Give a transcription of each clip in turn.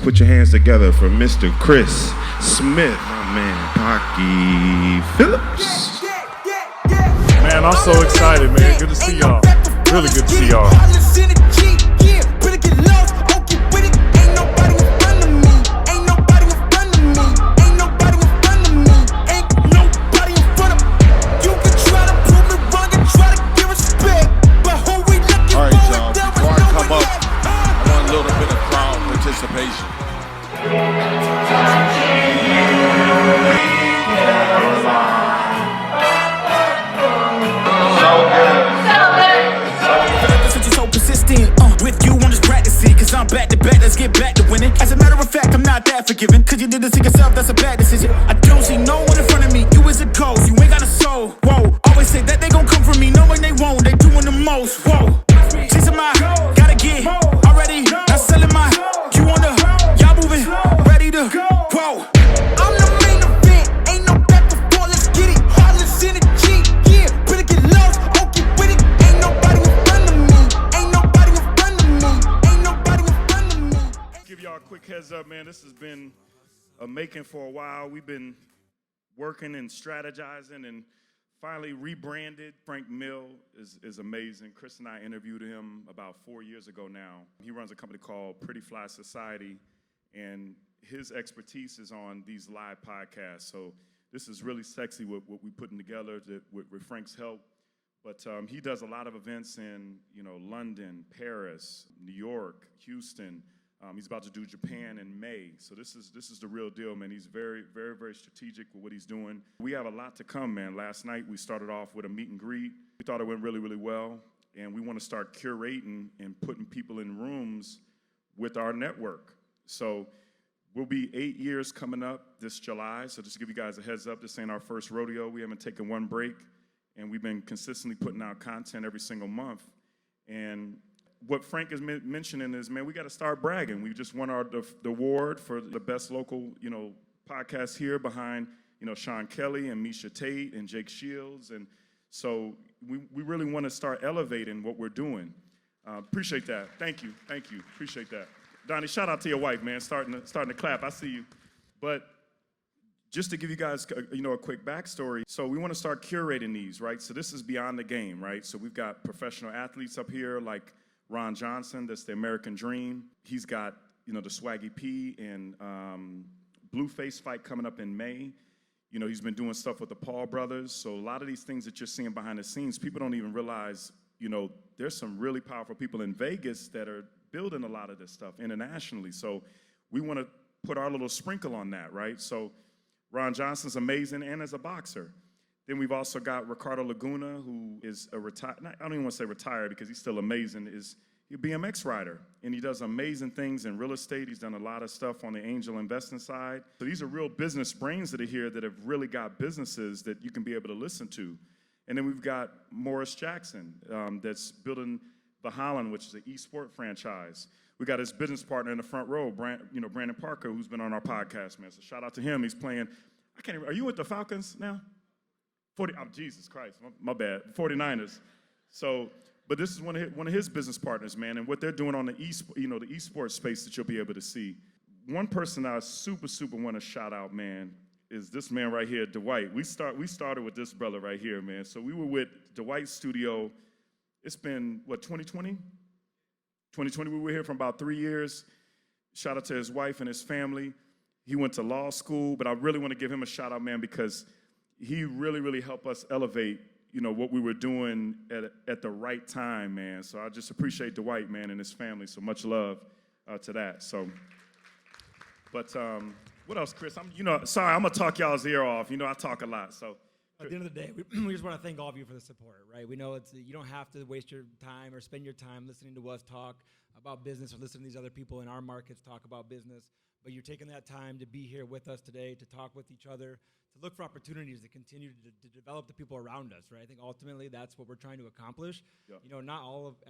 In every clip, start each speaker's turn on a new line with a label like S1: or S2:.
S1: Put your hands together for Mr. Chris Smith, my man, Pocky Phillips.
S2: Man, I'm so excited, man. Good to see y'all. Really good to see y'all.
S3: I'm back to back, let's get back to winning. As a matter of fact, I'm not that forgiving, cause you did this to yourself, that's a bad decision. I don't see no one in front of me, you is a ghost, you ain't got a soul. Whoa, always say that they gon' come for me, knowing they won't, they doing the most. Whoa, chasing my, gotta get, already, not selling my, you on the, y'all moving, ready to, whoa. I'm the main event, ain't no back before, let's get it. Heartless energy, yeah, better get lost, okay with it. Ain't nobody in front of me, ain't nobody in front of me, ain't nobody in front of me.
S2: Give y'all a quick heads up, man. This has been a making for a while. We've been working and strategizing and finally rebranded. Frank Mill is amazing. Chris and I interviewed him about 4 years ago now. He runs a company called Pretty Fly Society, and his expertise is on these live podcasts. So this is really sexy what we're putting together with Frank's help. But he does a lot of events in London, Paris, New York, Houston. He's about to do Japan in May. So this is the real deal, man. He's very, very, very strategic with what he's doing. We have a lot to come, man. Last night we started off with a meet and greet. We thought it went really, really well. And we want to start curating and putting people in rooms with our network. So we'll be 8 years coming up this July. So just to give you guys a heads up, this ain't our first rodeo. We haven't taken one break. And we've been consistently putting out content every single month. And what Frank is mentioning is, man, we got to start bragging. We just won the award for the best local, podcast here behind, Sean Kelly and Misha Tate and Jake Shields. And so we really want to start elevating what we're doing. Appreciate that. Thank you. Appreciate that. Donnie, shout out to your wife, man, starting to clap. I see you. But just to give you guys, a quick backstory. So we want to start curating these, right? So this is beyond the game, right? So we've got professional athletes up here like Ron Johnson, that's the American Dream. He's got, the Swaggy P and Blueface fight coming up in May. He's been doing stuff with the Paul brothers. So a lot of these things that you're seeing behind the scenes, people don't even realize, there's some really powerful people in Vegas that are building a lot of this stuff internationally. So we want to put our little sprinkle on that, right? So Ron Johnson's amazing and as a boxer. Then we've also got Ricardo Laguna, who is I don't even want to say retired because he's still amazing, he's a BMX rider. And he does amazing things in real estate. He's done a lot of stuff on the angel investing side. So these are real business brains that are here that have really got businesses that you can be able to listen to. And then we've got Morris Jackson that's building the Holland, which is an Esports franchise. We got his business partner in the front row, Brandon Parker, who's been on our podcast, man. So shout out to him. He's playing, are you with the Falcons now? Jesus Christ, my bad, 49ers. So, but this is one of his business partners, man, and what they're doing on the esports space that you'll be able to see. One person I super want to shout out, man, is this man right here, Dwight. We started with this brother right here, man. So we were with Dwight's studio. It's been 2020? 2020, we were here for about 3 years. Shout out to his wife and his family. He went to law school, but I really want to give him a shout out, man, because he really helped us elevate, what we were doing at the right time, man. So I just appreciate Dwight, man, and his family. So much love to that. So, but what else, Chris? Sorry, I'm gonna talk y'all's ear off. I talk a lot. So
S4: at the end of the day, we just want to thank all of you for the support, right? We know you don't have to waste your time or spend your time listening to us talk about business or listening to these other people in our markets talk about business. But you're taking that time to be here with us today, to talk with each other, to look for opportunities to continue to develop the people around us, right? I think ultimately that's what we're trying to accomplish. Yeah. Not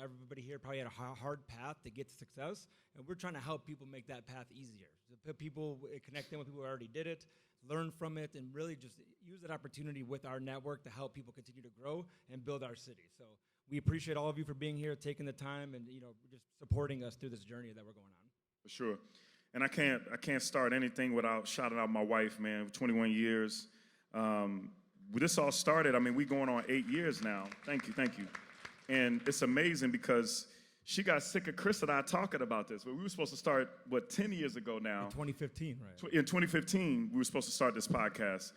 S4: everybody here probably had a hard path to get to success, and we're trying to help people make that path easier. So put people, connect them with people who already did it, learn from it, and really just use that opportunity with our network to help people continue to grow and build our city. So we appreciate all of you for being here, taking the time, and just supporting us through this journey that we're going on.
S2: For sure. And I can't start anything without shouting out my wife, man. 21 years. This all started, I mean, we going on 8 years now. Thank you. And it's amazing because she got sick of Chris and I talking about this. But we were supposed to start, 10 years ago now?
S4: In 2015, right?
S2: In 2015, we were supposed to start this podcast.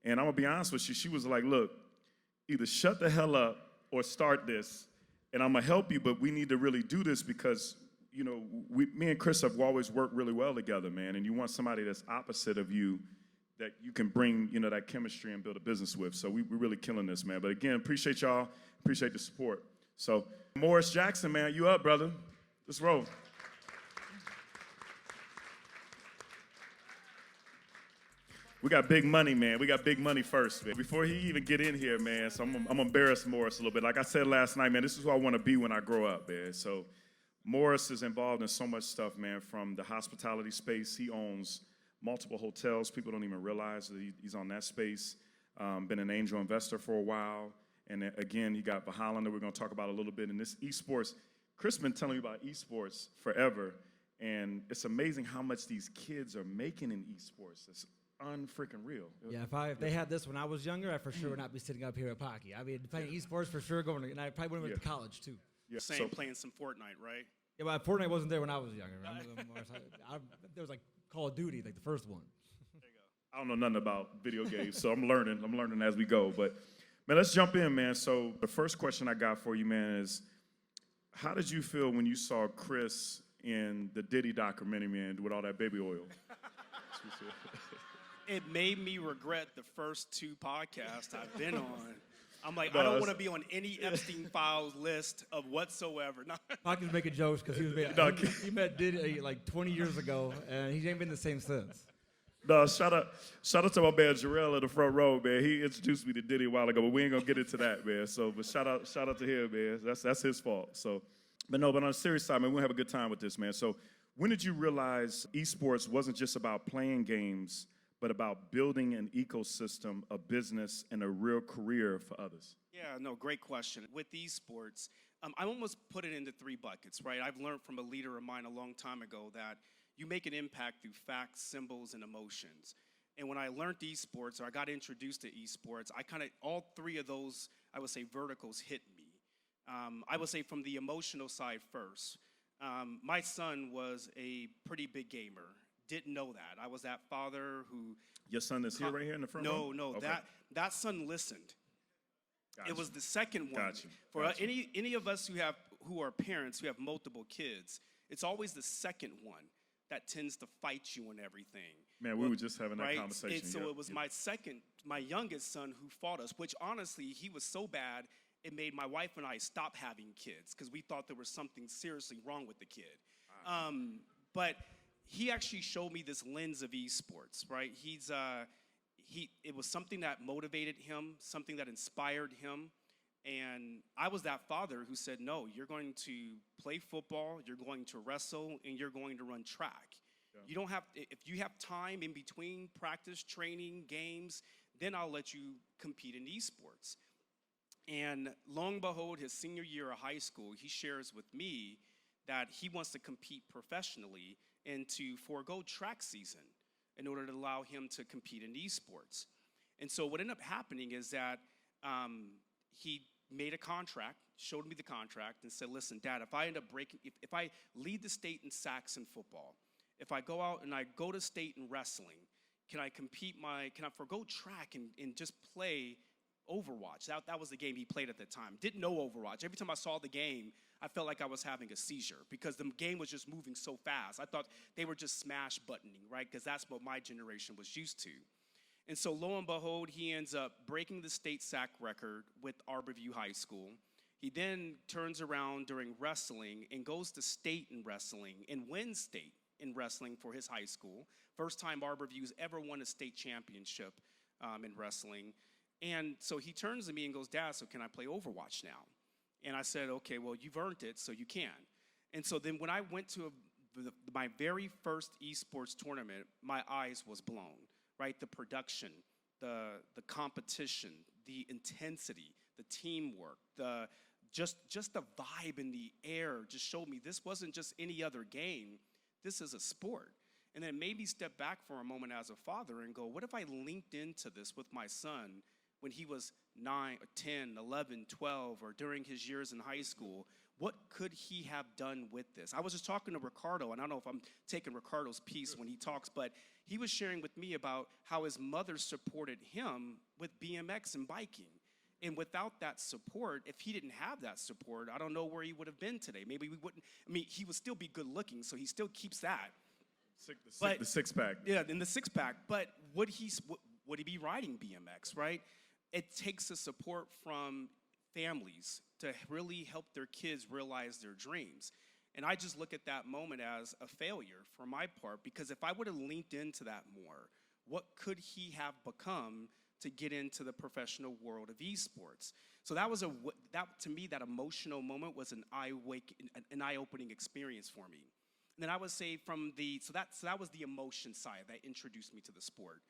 S2: And I'm going to be honest with you, she was like, look, either shut the hell up or start this, and I'm going to help you, but we need to really do this because, you know, me and Chris have always worked really well together, man, and you want somebody that's opposite of you that you can bring, you know, that chemistry and build a business with. So we're really killing this, man. But again, appreciate y'all. Appreciate the support. So Morris Jackson, man, you up, brother? Let's roll. We got big money, man. We got big money first, man. Before he even get in here, man, so I'm embarrassed Morris a little bit. Like I said last night, man, this is who I want to be when I grow up, man. So Morris is involved in so much stuff, man, from the hospitality space. He owns multiple hotels. People don't even realize that he's on that space. Been an angel investor for a while. And then, again, he got Bahalan that we're going to talk about a little bit. And this esports, Chris been telling me about esports forever. And it's amazing how much these kids are making in esports. It's unfreaking real.
S4: Yeah, if they had this when I was younger, I for sure would not be sitting up here at Pocky. I mean, playing esports for sure, and I probably went to college too.
S2: Yeah.
S5: Saying playing some Fortnite, right?
S4: Yeah, but Fortnite wasn't there when I was younger. There was like Call of Duty, like the first one.
S5: There you go.
S2: I don't know nothing about video games, so I'm learning as we go. But, man, let's jump in, man. So the first question I got for you, man, is how did you feel when you saw Chris in the Diddy documentary, man, with all that baby oil?
S5: It made me regret the first 2 podcasts I've been on. I'm like, I don't want to be on any Epstein Files list of whatsoever. No.
S4: Pocky was making jokes because he met Diddy like 20 years ago, and he ain't been the same since.
S2: No, shout out to my man Jarrell in the front row, man. He introduced me to Diddy a while ago, but we ain't gonna get into that, man. So, but shout out to him, man. That's his fault. So, but on a serious side, man, we'll have a good time with this, man. So, when did you realize esports wasn't just about playing games, but about building an ecosystem, a business, and a real career for others?
S5: Yeah, no, great question. With esports, I almost put it into 3 buckets, right? I've learned from a leader of mine a long time ago that you make an impact through facts, symbols, and emotions. And when I learned esports, or I got introduced to esports, all 3 of those, I would say, verticals hit me. I would say from the emotional side first. My son was a pretty big gamer. Didn't know that. I was that father who...
S2: Your son is here right here in the front row?
S5: No. Okay. That son listened.
S2: Gotcha.
S5: It was the second one.
S2: Gotcha.
S5: For any of us who are parents who have multiple kids, it's always the second one that tends to fight you and everything.
S2: Man, we were just having that conversation.
S5: So it was my youngest son who fought us, which honestly, he was so bad, it made my wife and I stop having kids because we thought there was something seriously wrong with the kid. But he actually showed me this lens of esports, right? It was something that motivated him, something that inspired him. And I was that father who said, no, you're going to play football, you're going to wrestle, and you're going to run track. Yeah. You don't have, if you have time in between practice, training, games, then I'll let you compete in esports. And lo and behold, his senior year of high school, he shares with me that he wants to compete professionally and to forego track season in order to allow him to compete in esports. And so what ended up happening is that he made a contract, showed me the contract, and said, listen, Dad, if I end up if I lead the state in sacks in football, if I go out and I go to state in wrestling, can I forego track and just play Overwatch? That was the game he played at the time. Didn't know Overwatch. Every time I saw the game, I felt like I was having a seizure because the game was just moving so fast. I thought they were just smash buttoning, right? Because that's what my generation was used to. And so lo and behold, he ends up breaking the state sack record with Arborview High School. He then turns around during wrestling and goes to state in wrestling and wins state in wrestling for his high school. First time Arborview's ever won a state championship in wrestling. And so he turns to me and goes, Dad, so can I play Overwatch now? And I said, okay, well, you've earned it, so you can. And so then when I went to my very first esports tournament, my eyes was blown, right? The production, the competition, the intensity, the teamwork, just the vibe in the air just showed me this wasn't just any other game. This is a sport. And then maybe step back for a moment as a father and go, what if I linked into this with my son when he was 9 or 10, 11, 12, or during his years in high school? What could he have done with this? I was just talking to Ricardo, and I don't know if I'm taking Ricardo's piece when he talks, but he was sharing with me about how his mother supported him with BMX and biking. And without that support, if he didn't have that support, I don't know where he would have been today. Maybe we wouldn't, I mean, he would still be good looking, so he still keeps that.
S2: The six pack.
S5: Yeah, in the six pack. But would he be riding BMX, right? It takes a support from families to really help their kids realize their dreams. And I just look at that moment as a failure for my part, because if I would have linked into that more, what could he have become to get into the professional world of esports? So that was to me, that emotional moment was an eye-opening experience for me. And then I would say so that was the emotion side that introduced me to the sport.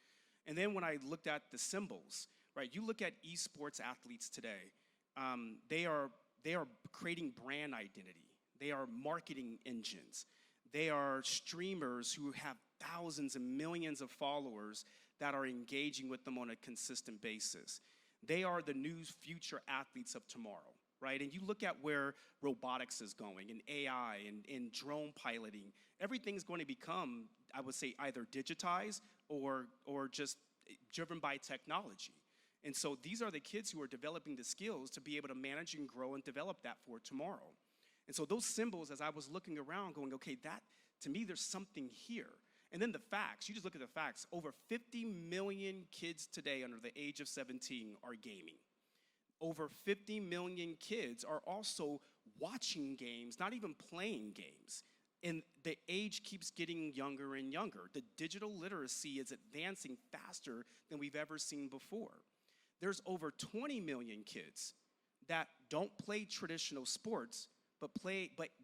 S5: And then when I looked at the symbols, right? You look at esports athletes today, they are creating brand identity. They are marketing engines. They are streamers who have thousands and millions of followers that are engaging with them on a consistent basis. They are the new future athletes of tomorrow, right? And you look at where robotics is going, and AI, and drone piloting. Everything's going to become, I would say, either digitized or just driven by technology. And so these are the kids who are developing the skills to be able to manage and grow and develop that for tomorrow. And so those symbols, as I was looking around going, okay, that, to me, there's something here. And then the facts, you just look at the facts. Over 50 million kids today under the age of 17 are gaming. Over 50 million kids are also watching games, not even playing games. And the age keeps getting younger and younger. The digital literacy is advancing faster than we've ever seen before. There's over 20 million kids that don't play traditional sports, but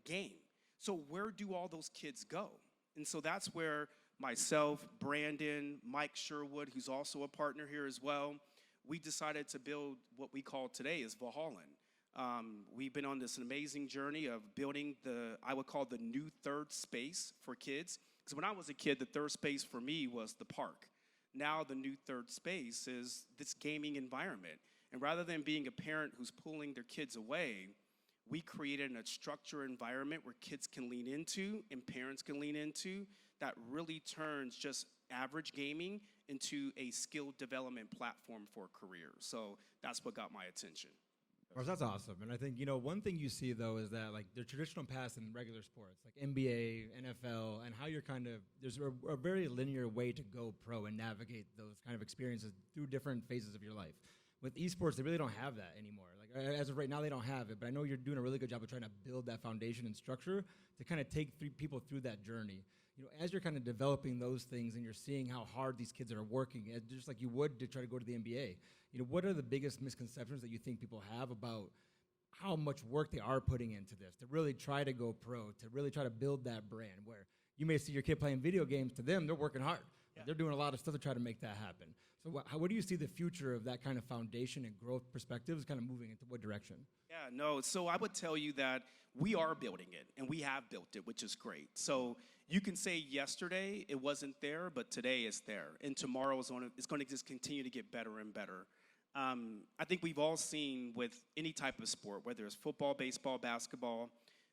S5: game. So where do all those kids go? And so that's where myself, Brandon, Mike Sherwood, who's also a partner here as well, we decided to build what we call today is Valhalla. We've been on this amazing journey of building I would call the new third space for kids. Because when I was a kid, the third space for me was the park. Now the new third space is this gaming environment. And rather than being a parent who's pulling their kids away, we created a structured environment where kids can lean into and parents can lean into that really turns just average gaming into a skill development platform for a career. So that's what got my attention.
S4: Well, that's awesome. And I think, one thing you see, though, is that, like, the traditional paths in regular sports, like NBA, NFL, and how you're there's a very linear way to go pro and navigate those kind of experiences through different phases of your life. With esports, they really don't have that anymore. Like, as of right now, they don't have it, but I know you're doing a really good job of trying to build that foundation and structure to kind of take people through that journey. As you're kind of developing those things and you're seeing how hard these kids are working, just like you would to try to go to the NBA, what are the biggest misconceptions that you think people have about how much work they are putting into this to really try to go pro, to really try to build that brand, where you may see your kid playing video games, to them, they're working hard. Yeah. They're doing a lot of stuff to try to make that happen. So what do you see the future of that kind of foundation and growth perspectives kind of moving into what direction?
S5: Yeah, no, so I would tell you that we are building it, and we have built it, which is great. So you can say yesterday it wasn't there, but today it's there. And tomorrow it's going to just continue to get better and better. I think we've all seen with any type of sport, whether it's football, baseball, basketball,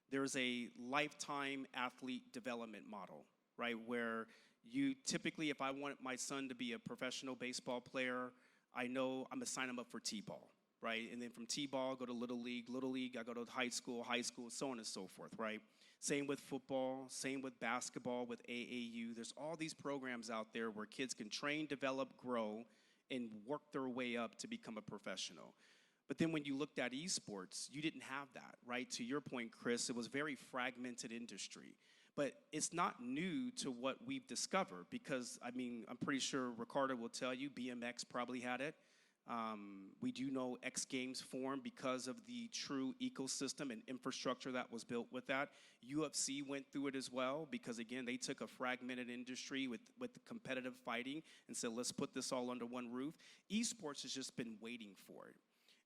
S5: there's a lifetime athlete development model, right? Where you typically, if I want my son to be a professional baseball player, I know I'm going to sign him up for T-ball, right? And then from T-ball, go to Little League, I go to high school, so on and so forth, right? Same with football, same with basketball, with AAU. There's all these programs out there where kids can train, develop, grow, and work their way up to become a professional. But then when you looked at esports, you didn't have that, right? To your point, Chris, it was a very fragmented industry. But it's not new to what we've discovered because, I'm pretty sure Ricardo will tell you BMX probably had it. We do know X Games formed because of the true ecosystem and infrastructure that was built with that. UFC went through it as well because, again, they took a fragmented industry with the competitive fighting and said, let's put this all under one roof. Esports has just been waiting for it.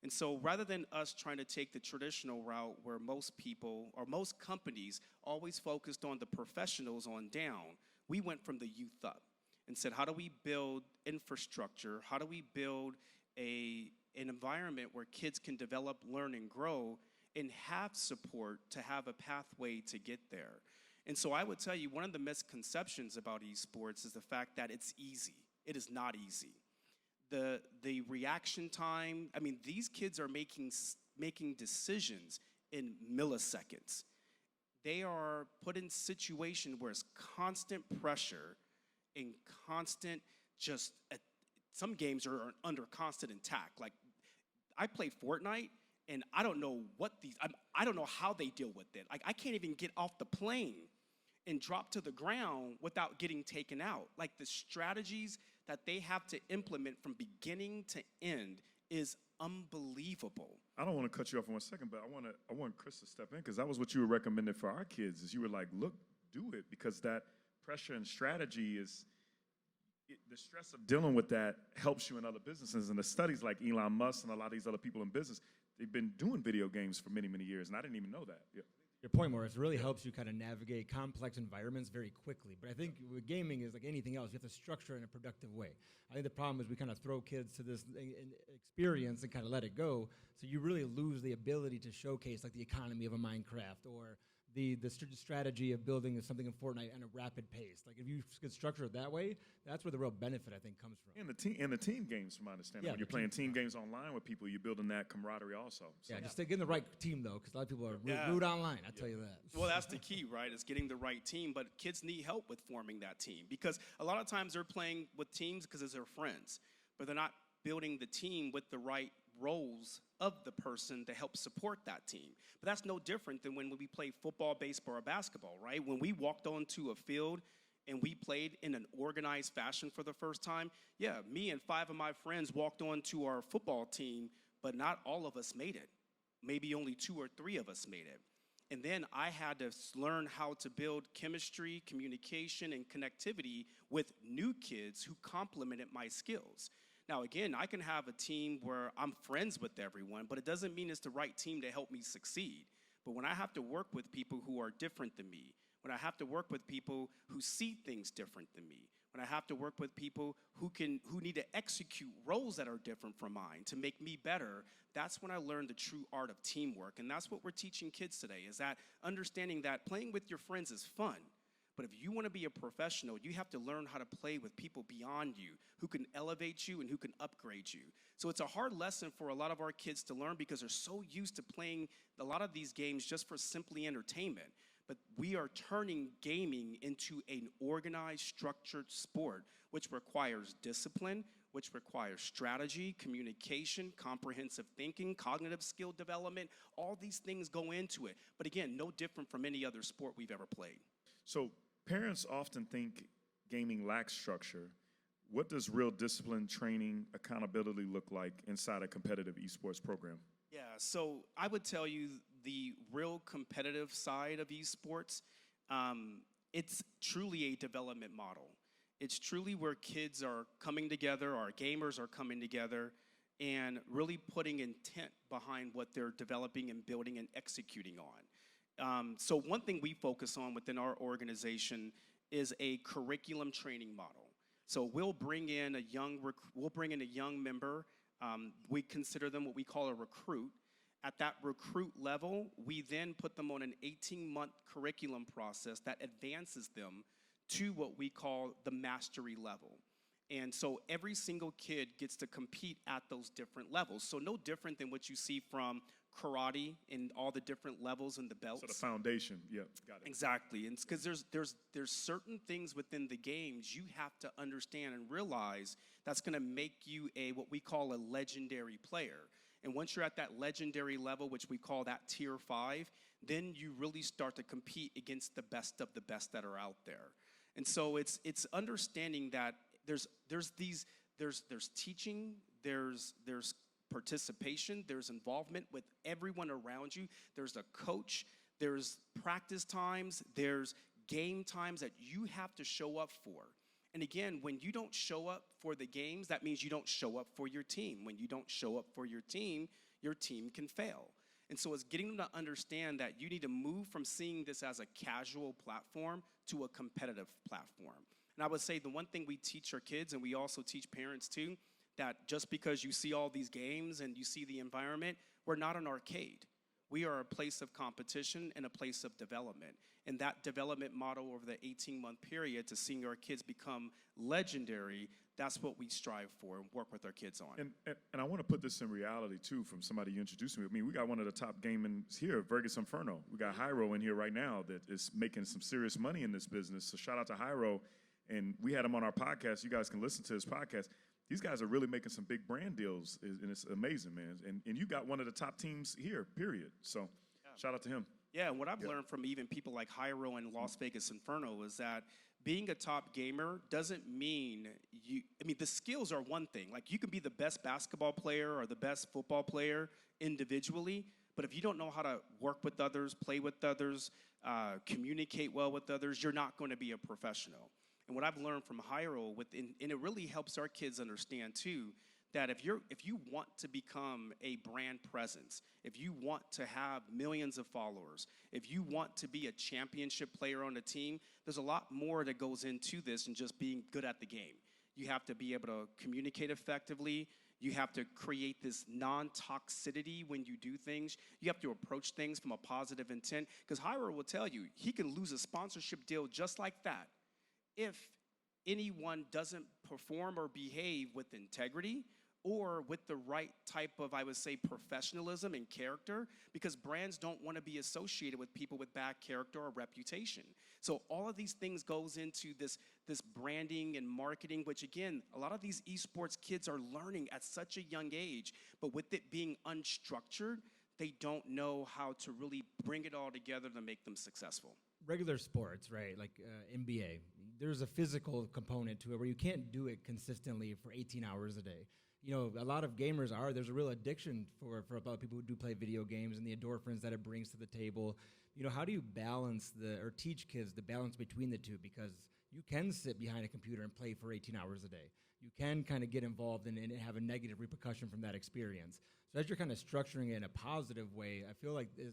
S5: And so rather than us trying to take the traditional route where most people or most companies always focused on the professionals on down, we went from the youth up and said, how do we build infrastructure? How do we build an environment where kids can develop, learn, and grow and have support to have a pathway to get there? And so I would tell you, one of the misconceptions about esports is the fact that it's easy. It is not easy. The reaction time, I mean, these kids are making decisions in milliseconds. They are put in situations where it's constant pressure and constant some games are under constant attack. Like, I play Fortnite, and I don't know I don't know how they deal with it. Like, I can't even get off the plane and drop to the ground without getting taken out. Like, the strategies that they have to implement from beginning to end is unbelievable.
S2: I don't want to cut you off for 1 second, but I want Chris to step in, because that was what you were recommending for our kids. Is you were like, look, do it, because that pressure and strategy the stress of dealing with that helps you in other businesses. And the studies like Elon Musk and a lot of these other people in business, they've been doing video games for many, many years, and I didn't even know that. Yeah.
S4: Your point, Morris, really helps you kind of navigate complex environments very quickly. But I think with gaming is like anything else. You have to structure it in a productive way. I think the problem is we kind of throw kids to this experience and kind of let it go. So you really lose the ability to showcase like the economy of a Minecraft or the strategy of building something in Fortnite at a rapid pace. Like, if you could structure it that way, that's where the real benefit, I think, comes from.
S2: And the team games, from my understanding.
S4: Yeah,
S2: when you're playing team games online with people, you're building that camaraderie also. So.
S4: Yeah, just get in the right team, though, because a lot of people are rude online, I'll tell you that.
S5: Well, that's the key, right, is getting the right team. But kids need help with forming that team, because a lot of times they're playing with teams because it's their friends, but they're not building the team with the right roles of the person to help support that team. But that's no different than when we play football, baseball, or basketball, right? When we walked onto a field and we played in an organized fashion for the first time, yeah, me and 5 of my friends walked onto our football team, but not all of us made it. Maybe only 2 or 3 of us made it. And then I had to learn how to build chemistry, communication, and connectivity with new kids who complemented my skills. Now, again, I can have a team where I'm friends with everyone, but it doesn't mean it's the right team to help me succeed. But when I have to work with people who are different than me, when I have to work with people who see things different than me, when I have to work with people who need to execute roles that are different from mine to make me better, that's when I learned the true art of teamwork. And that's what we're teaching kids today, is that understanding that playing with your friends is fun. But if you want to be a professional, you have to learn how to play with people beyond you who can elevate you and who can upgrade you. So it's a hard lesson for a lot of our kids to learn, because they're so used to playing a lot of these games just for simply entertainment. But we are turning gaming into an organized, structured sport, which requires discipline, which requires strategy, communication, comprehensive thinking, cognitive skill development. All these things go into it. But again, no different from any other sport we've ever played.
S2: So parents often think gaming lacks structure. What does real discipline, training, accountability look like inside a competitive esports program?
S5: Yeah, so I would tell you the real competitive side of esports, it's truly a development model. It's truly where kids are coming together, our gamers are coming together, and really putting intent behind what they're developing and building and executing on. So one thing we focus on within our organization is a curriculum training model. So we'll bring in a young member. We consider them what we call a recruit. At that recruit level, we then put them on an 18-month curriculum process that advances them to what we call the mastery level. And so every single kid gets to compete at those different levels. So no different than what you see from karate and all the different levels and the belts.
S2: So the foundation, yeah, got it.
S5: Exactly, and because there's certain things within the games you have to understand and realize that's going to make you what we call a legendary player. And once you're at that legendary level, which we call that tier 5, then you really start to compete against the best of the best that are out there. And so it's understanding that there's teaching, there's participation, there's involvement with everyone around you. There's a coach, there's practice times, there's game times that you have to show up for. And again, when you don't show up for the games, that means you don't show up for your team. When you don't show up for your team can fail. And so it's getting them to understand that you need to move from seeing this as a casual platform to a competitive platform. And I would say the one thing we teach our kids, and we also teach parents too, that just because you see all these games and you see the environment, we're not an arcade. We are a place of competition and a place of development. And that development model over the 18-month period to seeing our kids become legendary, that's what we strive for and work with our kids on.
S2: And I want to put this in reality, too, from somebody you introduced me. I mean, we got one of the top gamers here, Vegas Inferno. We got Hyro in here right now that is making some serious money in this business. So shout out to Hyro. And we had him on our podcast. You guys can listen to his podcast. These guys are really making some big brand deals, and it's amazing, man. And you got one of the top teams here, period. So shout out to him.
S5: Yeah, and what I've learned from even people like Hyro and Las Vegas Inferno is that being a top gamer doesn't mean the skills are one thing. Like, you can be the best basketball player or the best football player individually, but if you don't know how to work with others, play with others, communicate well with others, you're not going to be a professional. And what I've learned from Hyro, and it really helps our kids understand too, that if you want to become a brand presence, if you want to have millions of followers, if you want to be a championship player on a team, there's a lot more that goes into this than just being good at the game. You have to be able to communicate effectively. You have to create this non-toxicity when you do things. You have to approach things from a positive intent. Because Hyro will tell you, he can lose a sponsorship deal just like that if anyone doesn't perform or behave with integrity or with the right type of, I would say, professionalism and character, because brands don't want to be associated with people with bad character or reputation. So all of these things goes into this branding and marketing, which again, a lot of these esports kids are learning at such a young age, but with it being unstructured, they don't know how to really bring it all together to make them successful.
S4: Regular sports, right, like NBA, there's a physical component to it where you can't do it consistently for 18 hours a day. You know, a lot of gamers there's a real addiction for a lot of people who do play video games and the endorphins that it brings to the table. You know, how do you balance or teach kids the balance between the two? Because you can sit behind a computer and play for 18 hours a day. You can kind of get involved and have a negative repercussion from that experience. So as you're kind of structuring it in a positive way, I feel like there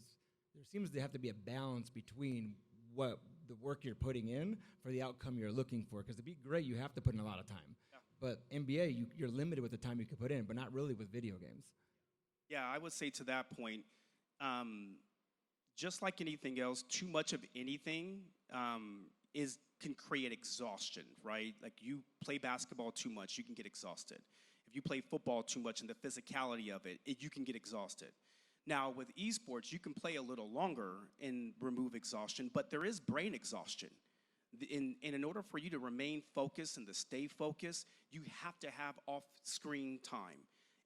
S4: seems to have to be a balance between what the work you're putting in for the outcome you're looking for. Because to be great, you have to put in a lot of time. Yeah. But NBA, you're limited with the time you can put in, but not really with video games.
S5: Yeah, I would say to that point, just like anything else, too much of anything can create exhaustion, right? Like, you play basketball too much, you can get exhausted. If you play football too much and the physicality of it, you can get exhausted. Now, with esports, you can play a little longer and remove exhaustion, but there is brain exhaustion. In order for you to remain focused and to stay focused, you have to have off-screen time.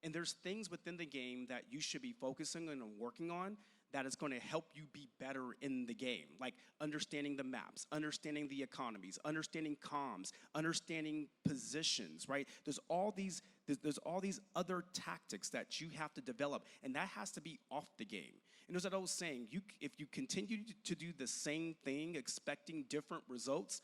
S5: And there's things within the game that you should be focusing on and working on that is going to help you be better in the game, like understanding the maps, understanding the economies, understanding comms, understanding positions, right? There's all these other tactics that you have to develop, and that has to be off the game. And there's that old saying, if you continue to do the same thing expecting different results,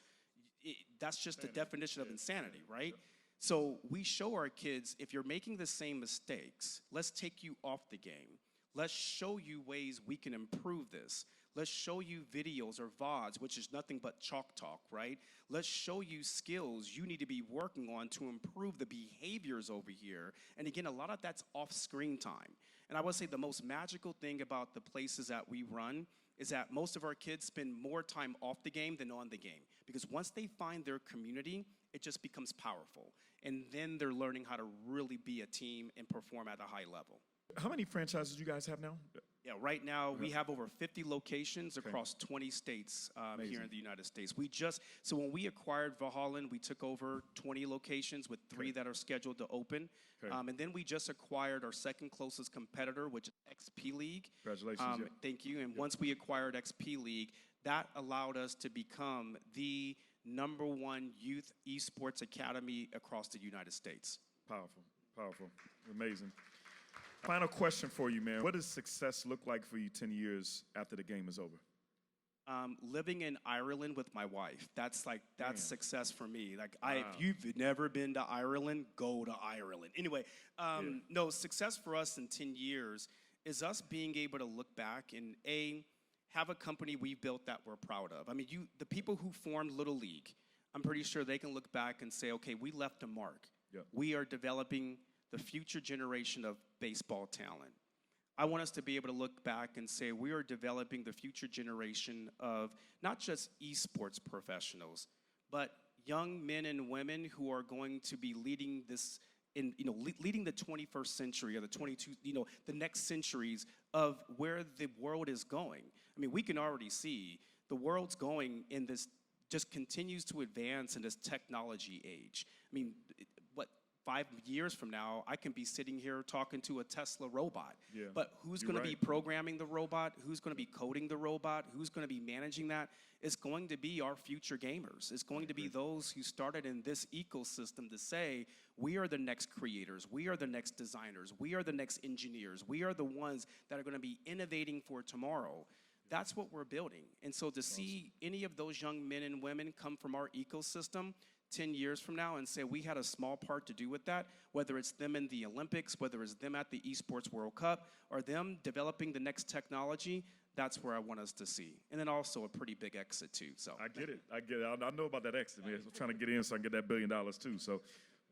S5: that's just the definition of insanity, right? Yeah. So we show our kids, if you're making the same mistakes, let's take you off the game. Let's show you ways we can improve this. Let's show you videos or VODs, which is nothing but chalk talk, right? Let's show you skills you need to be working on to improve the behaviors over here. And again, a lot of that's off-screen time. And I would say the most magical thing about the places that we run is that most of our kids spend more time off the game than on the game. Because once they find their community, it just becomes powerful. And then they're learning how to really be a team and perform at a high level.
S2: How many franchises do you guys have now?
S5: Yeah, right now we have over 50 locations across 20 states here in the United States. So when we acquired Valhalla, we took over 20 locations with 3 that are scheduled to open. And then we just acquired our second closest competitor, which is XP League.
S2: Congratulations.
S5: Thank you. And once we acquired XP League, that allowed us to become the #1 youth esports academy across the United States.
S2: Powerful, powerful, amazing. Final question for you, man. What does success look like for you 10 years after the game is over?
S5: Living in Ireland with my wife. That's success for me. Like, if you've never been to Ireland, go to Ireland. Anyway, no, success for us in 10 years is us being able to look back and have a company we built that we're proud of. I mean, the people who formed Little League, I'm pretty sure they can look back and say, okay, we left a mark.
S2: Yep.
S5: We are developing the future generation of baseball talent. I want us to be able to look back and say we are developing the future generation of not just esports professionals, but young men and women who are going to be leading this leading the 21st century or the 22, the next centuries of where the world is going. I mean, we can already see the world's going in this, just continues to advance in this technology age. I mean, 5 years from now, I can be sitting here talking to a Tesla robot.
S2: Yeah,
S5: but who's going to be programming the robot? Who's going to be coding the robot? Who's going to be managing that? It's going to be our future gamers. It's going to be those who started in this ecosystem to say, we are the next creators. We are the next designers. We are the next engineers. We are the ones that are going to be innovating for tomorrow. That's what we're building. And so to see any of those young men and women come from our ecosystem 10 years from now and say we had a small part to do with that, whether it's them in the Olympics, whether it's them at the Esports World Cup, or them developing the next technology, that's where I want us to see. And then also a pretty big exit too. So
S2: I get it. I know about that exit, man. I'm trying to get in so I can get that $1 billion too. So,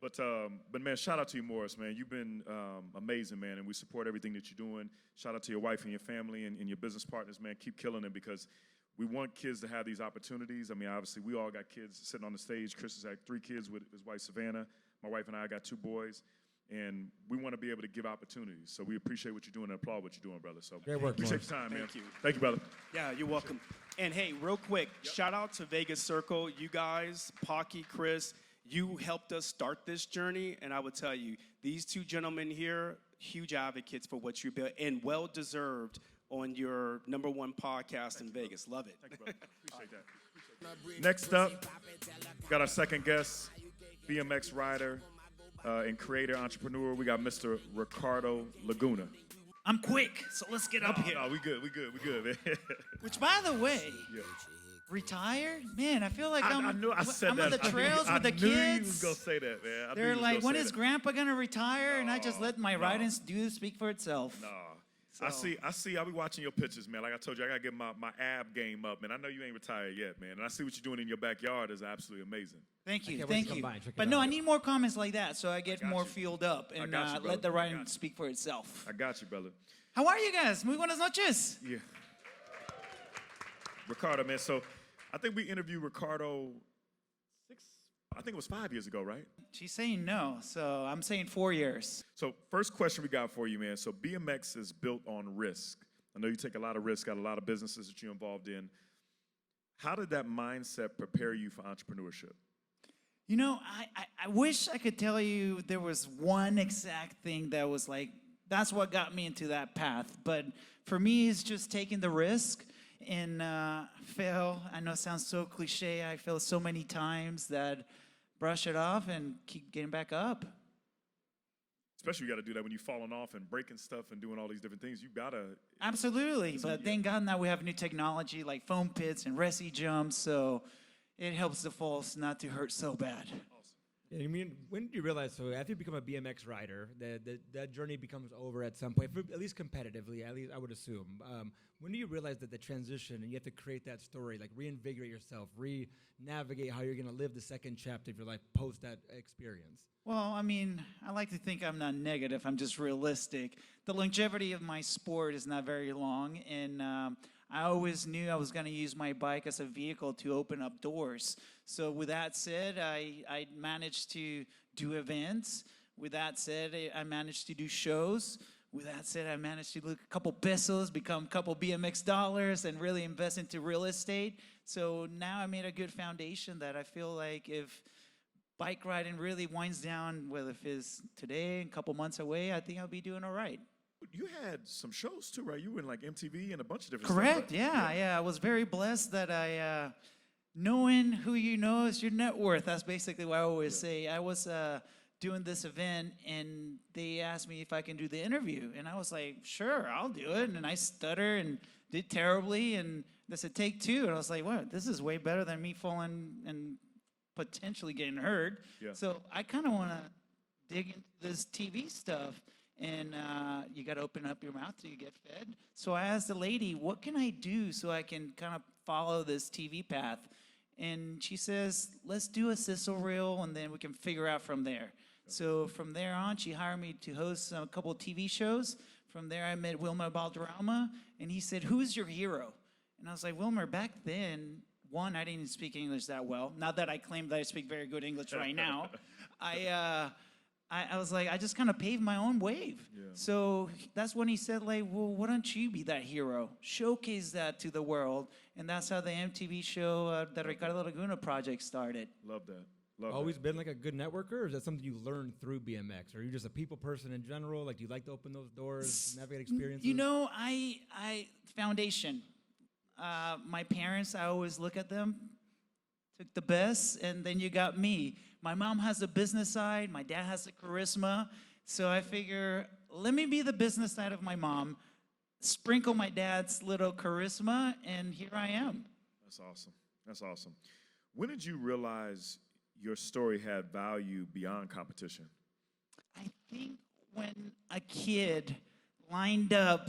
S2: but man, shout out to you, Morris, man. You've been amazing, man, and we support everything that you're doing. Shout out to your wife and your family and your business partners, man. Keep killing it because we want kids to have these opportunities. I mean, obviously, we all got kids sitting on the stage. Chris has had 3 kids with his wife, Savannah. My wife and I got 2 boys. And we want to be able to give opportunities. So we appreciate what you're doing and applaud what you're doing, brother. So
S4: Great work,
S2: appreciate
S4: Morris.
S2: your time, man.
S5: Thank you.
S2: Thank you, brother.
S5: yeah, you're welcome. And hey, real quick, shout out to Vegas Circle. You guys, Pocky, Chris, you helped us start this journey. And I would tell you, these 2 gentlemen here, huge advocates for what you built and well-deserved on your #1 podcast in Vegas. Love it.
S2: Thank you, brother. Appreciate that. Next up, got our second guest, BMX rider and creator, entrepreneur. We got Mr. Ricardo Laguna.
S6: I'm quick, so let's get up here.
S2: No, we good, man.
S6: Which, by the way,
S2: Yeah.
S6: retired? Man, I feel like I'm
S2: I knew I said
S6: I'm
S2: that.
S6: on the trails with the
S2: I knew you was
S6: kids.
S2: gonna say that, man. I knew
S6: They're
S2: you was
S6: like,
S2: gonna
S6: when
S2: say
S6: is
S2: that.
S6: Grandpa gonna retire? And I just let my
S2: no.
S6: writings speak for itself.
S2: No.
S6: So-
S2: I see. I'll be watching your pictures, man. Like I told you, I gotta get my ab game up, man. I know you ain't retired yet, man. And I see what you're doing in your backyard is absolutely amazing.
S6: Thank you,
S4: can't wait to
S6: thank
S4: come
S6: you.
S4: by and check it
S6: But no,
S4: out.
S6: I need more comments like that so I get
S2: got
S6: more
S2: you.
S6: fueled up and
S2: got you, brother.
S6: let the
S2: I
S6: writing
S2: got you.
S6: speak for itself.
S2: I got you, brother.
S6: How are you guys? Muy buenas noches.
S2: Yeah. Ricardo, man. So I think we interviewed Ricardo I think it was 5 years ago, right?
S6: She's saying no, so I'm saying 4 years.
S2: So first question we got for you, man. So BMX is built on risk. I know you take a lot of risk, got a lot of businesses that you're involved in. How did that mindset prepare you for entrepreneurship?
S6: You know, I wish I could tell you there was one exact thing that was like, that's what got me into that path. But for me, it's just taking the risk and fail. I know it sounds so cliche. I failed so many times that brush it off and keep getting back up.
S2: Especially you got to do that when you're falling off and breaking stuff and doing all these different things. You got to.
S6: Absolutely. But thank God now we have new technology like foam pits and resi jumps. So it helps the falls not to hurt so bad.
S4: I mean, when did you realize, so after you become a BMX rider, that journey becomes over at some point, at least competitively, at least I would assume. When do you realize that the transition, and you have to create that story, like reinvigorate yourself, re-navigate how you're going to live the second chapter of your life post that experience?
S6: Well, I mean, I like to think I'm not negative. I'm just realistic. The longevity of my sport is not very long, and I always knew I was going to use my bike as a vehicle to open up doors. So with that said, I managed to do events. With that said, I managed to do shows. With that said, I managed to look a couple pesos, become a couple BMX dollars, and really invest into real estate. So now I made a good foundation that I feel like if bike riding really winds down, whether if it's today, a couple months away, I think I'll be doing all right.
S2: You had some shows too, right? You were in like MTV and a bunch of different
S6: Correct,
S2: stuff. Right?
S6: yeah. I was very blessed that I, knowing who you know is your net worth. That's basically what I always say. I was doing this event, and they asked me if I can do the interview. And I was like, sure, I'll do it. And I stutter and did terribly, and they said, take 2. And I was like, what, this is way better than me falling and potentially getting hurt.
S2: Yeah.
S6: So I kind of want to dig into this TV stuff. and you got to open up your mouth till you get fed. So I asked the lady, what can I do so I can kind of follow this TV path? And she says, let's do a sizzle reel, and then we can figure out from there. So from there on, she hired me to host a couple of TV shows. From there, I met Wilmer Balderrama, and he said, who's your hero? And I was like, Wilmer, back then, one, I didn't speak English that well. Not that I claim that I speak very good English right now. I was like, I just kind of paved my own wave.
S2: Yeah.
S6: So that's when he said, like, well, why don't you be that hero? Showcase that to the world. And that's how the MTV show, the Ricardo Laguna project started.
S2: Love that. Love
S4: Always
S2: that.
S4: been like a good networker, or is that something you learned through BMX? Or are you just a people person in general? Like, do you like to open those doors, navigate experiences?
S6: You know, foundation. My parents, I always look at them, took the best, and then you got me. My mom has the business side, my dad has the charisma, so I figure, let me be the business side of my mom, sprinkle my dad's little charisma, and here I am.
S2: That's awesome. That's awesome. When did you realize your story had value beyond competition?
S6: I think when a kid lined up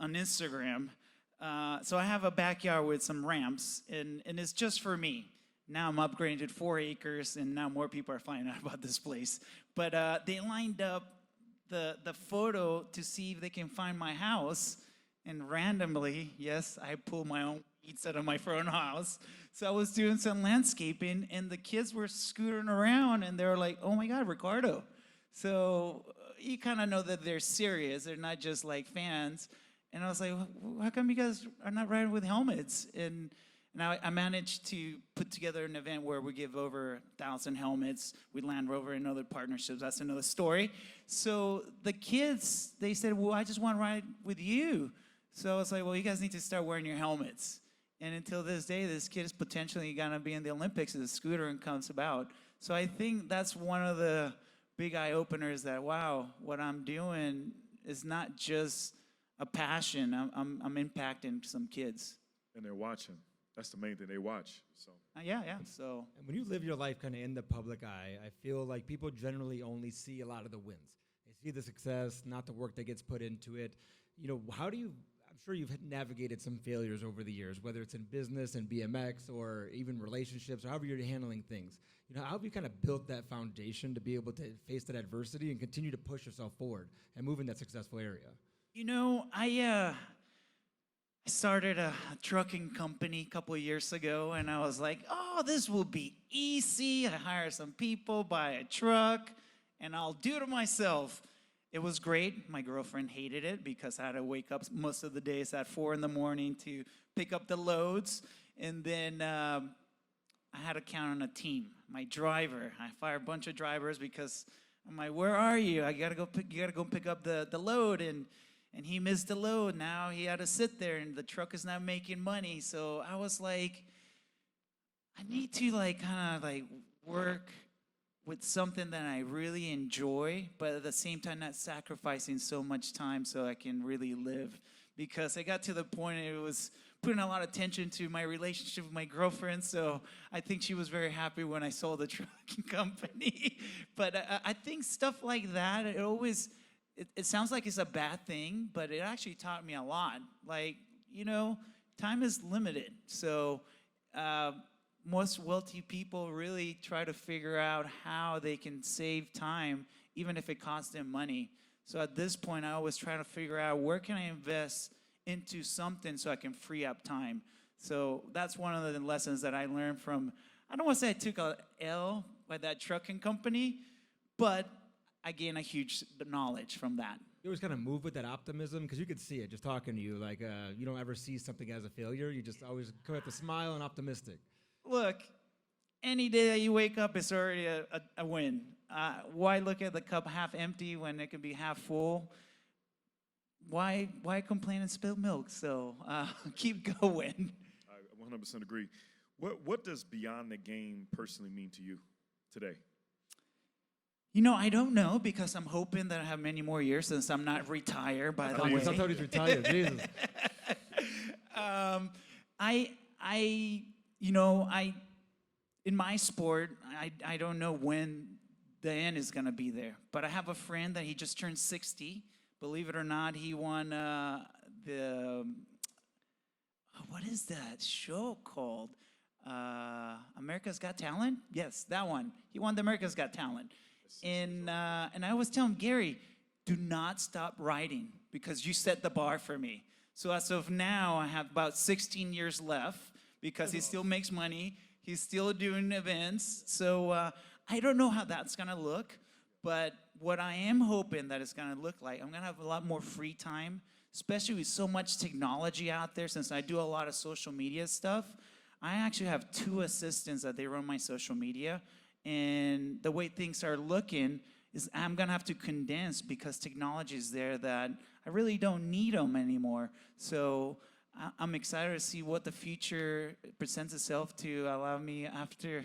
S6: on Instagram, so I have a backyard with some ramps, and it's just for me. Now I'm upgrading to 4 acres, and now more people are finding out about this place. But they lined up the photo to see if they can find my house, and randomly, yes, I pulled my own weeds out of my front house. So I was doing some landscaping, and the kids were scootering around, and they were like, oh my God, Ricardo. So you kind of know that they're serious. They're not just like fans. And I was like, how come you guys are not riding with helmets? And now I managed to put together an event where we give over 1,000 helmets with Land Rover and other partnerships. That's another story. So the kids, they said, well, I just want to ride with you. So I was like, well, you guys need to start wearing your helmets. And until this day, this kid is potentially going to be in the Olympics as a scooter and comes about. So I think that's one of the big eye-openers that, wow, what I'm doing is not just a passion. I'm impacting some kids.
S2: And they're watching. That's the main thing. They watch. So
S6: Yeah. So
S4: And when you live your life kind of in the public eye, I feel like people generally only see a lot of the wins. They see the success, not the work that gets put into it. You know, how do you, I'm sure you've navigated some failures over the years, whether it's in business and BMX or even relationships or however you're handling things. You know, how have you kind of built that foundation to be able to face that adversity and continue to push yourself forward and move in that successful area?
S6: You know, I started a trucking company a couple of years ago, and I was like, oh, this will be easy. I hire some people, buy a truck, and I'll do it myself. It was great. My girlfriend hated it because I had to wake up most of the days at 4 in the morning to pick up the loads. And then I had to count on a team. My driver, I fired a bunch of drivers because I'm like, where are you? You gotta go pick up the load. And he missed the load. Now he had to sit there, and the truck is not making money. So I was like, I need to kind of work with something that I really enjoy, but at the same time not sacrificing so much time so I can really live. Because I got to the point it was putting a lot of attention to my relationship with my girlfriend, so I think she was very happy when I sold the trucking company. But I think stuff like that, it sounds like it's a bad thing, but it actually taught me a lot. Like, you know, time is limited. So most wealthy people really try to figure out how they can save time, even if it costs them money. So at this point, I always try to figure out where can I invest into something so I can free up time. So that's one of the lessons that I learned from, I don't want to say I took a L by that trucking company, but I gained a huge knowledge from that.
S4: You always kind of move with that optimism because you could see it just talking to you. Like, you don't ever see something as a failure. You just always come with a smile and optimistic.
S6: Look, any day that you wake up, it's already a win. Why look at the cup half empty when it can be half full? Why complain and spill milk? So keep going.
S2: I 100% agree. What does beyond the game personally mean to you today?
S6: You know, I don't know because I'm hoping that I have many more years since I'm not retired, by the way.
S4: I thought he's retired. Jesus.
S6: In my sport, I don't know when the end is going to be there. But I have a friend that he just turned 60. Believe it or not, he won what is that show called? America's Got Talent? Yes, that one. He won the America's Got Talent. And I always tell him, Gary, do not stop writing because you set the bar for me. So as of now, I have about 16 years left because he still makes money. He's still doing events. So I don't know how that's going to look. But what I am hoping that it's going to look like, I'm going to have a lot more free time, especially with so much technology out there. Since I do a lot of social media stuff, I actually have 2 assistants that they run my social media. And the way things are looking is I'm going to have to condense because technology is there that I really don't need them anymore. So I'm excited to see what the future presents itself to allow me after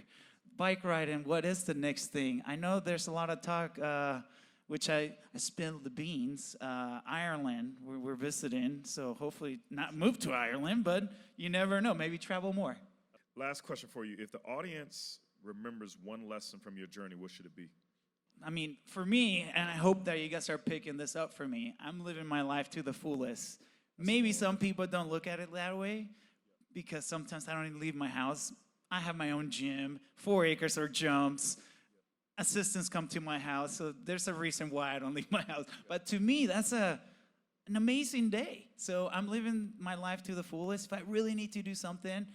S6: bike riding. What is the next thing? I know there's a lot of talk, which I spilled the beans. Ireland, we're visiting, so hopefully not move to Ireland, but you never know, maybe travel more.
S2: Last question for you. If the audience remembers one lesson from your journey, what should it be?
S6: I mean, for me, and I hope that you guys are picking this up for me, I'm living my life to the fullest. Maybe some people don't look at it that way because sometimes I don't even leave my house. I have my own gym, 4 acres or jumps. Assistants come to my house, so there's a reason why I don't leave my house. But to me, that's an amazing day. So I'm living my life to the fullest. If I really need to do something,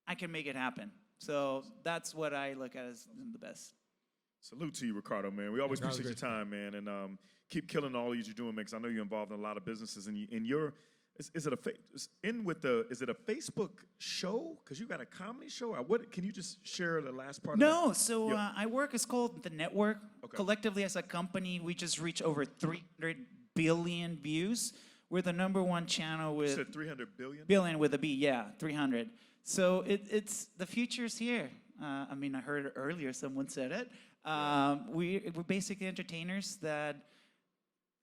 S6: I can make it happen. So that's what I look at as the best.
S2: Salute to you, Ricardo, man. We always appreciate your time, man, and keep killing all you're doing, man. Because I know you're involved in a lot of businesses, and is it a Facebook show? Because you got a comedy show. What can you just share the last part?
S6: No,
S2: of that?
S6: so
S2: Yeah.
S6: I work. It's called The Network.
S2: Okay.
S6: Collectively, as a company, we just reach over 300 billion views. We're the #1 channel
S2: You
S6: with
S2: said 300 billion.
S6: billion with a B. Yeah, 300. So it's the future's here. I mean, I heard it earlier. Someone said it. We're basically entertainers that,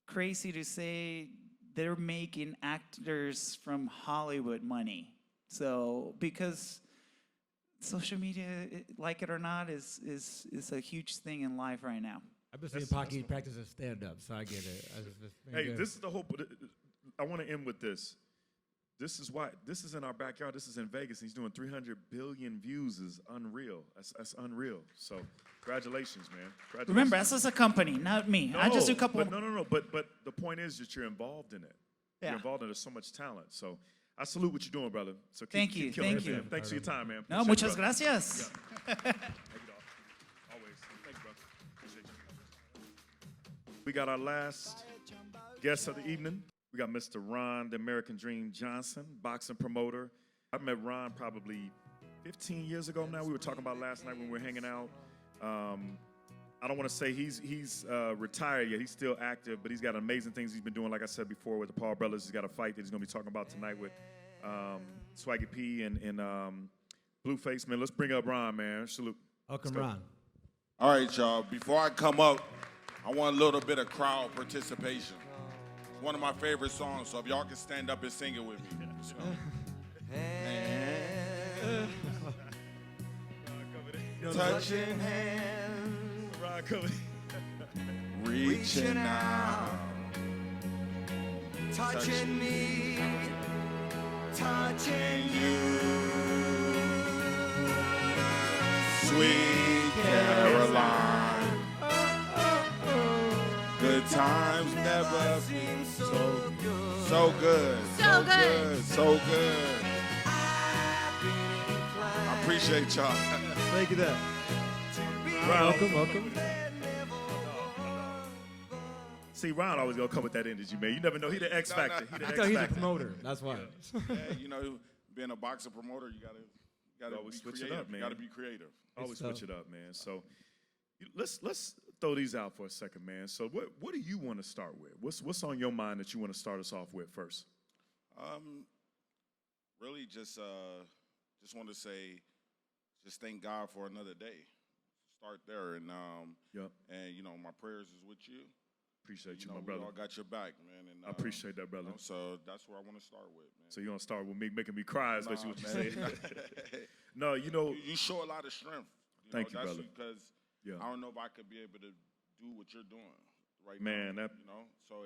S6: crazy to say, they're making actors from Hollywood money. So because social media, like it or not, is a huge thing in life right now.
S4: I've been seeing Pocky practice a stand-up, so I get it.
S2: Hey, this is the whole. I want to end with this. This is why. This is in our backyard. This is in Vegas. And he's doing 300 billion views. Is unreal. That's unreal. So, congratulations, man. Congratulations.
S6: Remember, that's just a company, not me. I just do a couple.
S2: But no. But the point is that you're involved in it.
S6: Yeah.
S2: You're involved in it. There's so much talent. So I salute what you're doing, brother. So
S6: Thank
S2: keep
S6: you,
S2: killing
S6: thank
S2: it,
S6: you.
S2: man. Thanks for your time, man.
S6: No,
S2: Appreciate
S6: muchas
S2: it, brother.
S6: gracias.
S2: Yeah. Thank you, dog. Always. Thank you, brother. Appreciate you. We got our last guest of the evening. We got Mr. Ron, the American Dream Johnson, boxing promoter. I met Ron probably 15 years ago now. We were talking about last night when we were hanging out. I don't want to say he's retired yet. He's still active, but he's got amazing things he's been doing. Like I said before, with the Paul brothers, he's got a fight that he's going to be talking about tonight with Swaggy P and Blueface. Man, let's bring up Ron, man. Salute.
S4: Welcome, Ron.
S7: All right, y'all. Before I come up, I want a little bit of crowd participation. It's one of my favorite songs, so if y'all can stand up and sing it with me. Let's go. Touching hands,
S2: Ron coming.
S7: reaching out,
S3: Touching me, touching
S7: you, sweet Caroline. Good times never
S3: seem
S7: so
S3: good.
S7: so good,
S8: So good.
S7: so good.
S3: I've been inclined
S7: I appreciate y'all.
S4: Thank you, then.
S3: to be
S4: Welcome.
S2: See, Ron always gonna come with that energy, man. You never know. He the X Factor. He the
S4: I
S2: X
S4: thought he's a
S2: Factor.
S4: promoter. That's why.
S7: Yeah, you know, being a boxer promoter, you gotta
S2: Always
S7: be
S2: switch it
S7: creative.
S2: up, man.
S7: You gotta be creative.
S2: Always
S4: It's tough.
S2: switch it up, man. So let's throw these out for a second, man. So what do you want to start with? What's on your mind that you want to start us off with first?
S7: Really, just want to say, just thank God for another day. Start there, and
S2: Yep.
S7: and you know, my prayers is with you.
S2: Appreciate you,
S7: know,
S2: my
S7: we
S2: brother.
S7: all got your back, man. And
S2: I appreciate that,
S7: you
S2: brother.
S7: know, so that's where I want to start with, man.
S2: So you gonna start with me making me cry? Is basically what you
S7: man.
S2: say. No, you know.
S7: You show a lot of strength.
S2: Thank you,
S7: that's
S2: brother.
S7: Because
S2: Yeah.
S7: I don't know if I could be able to do what you're doing right
S2: Man,
S7: now.
S2: that-
S7: You know, so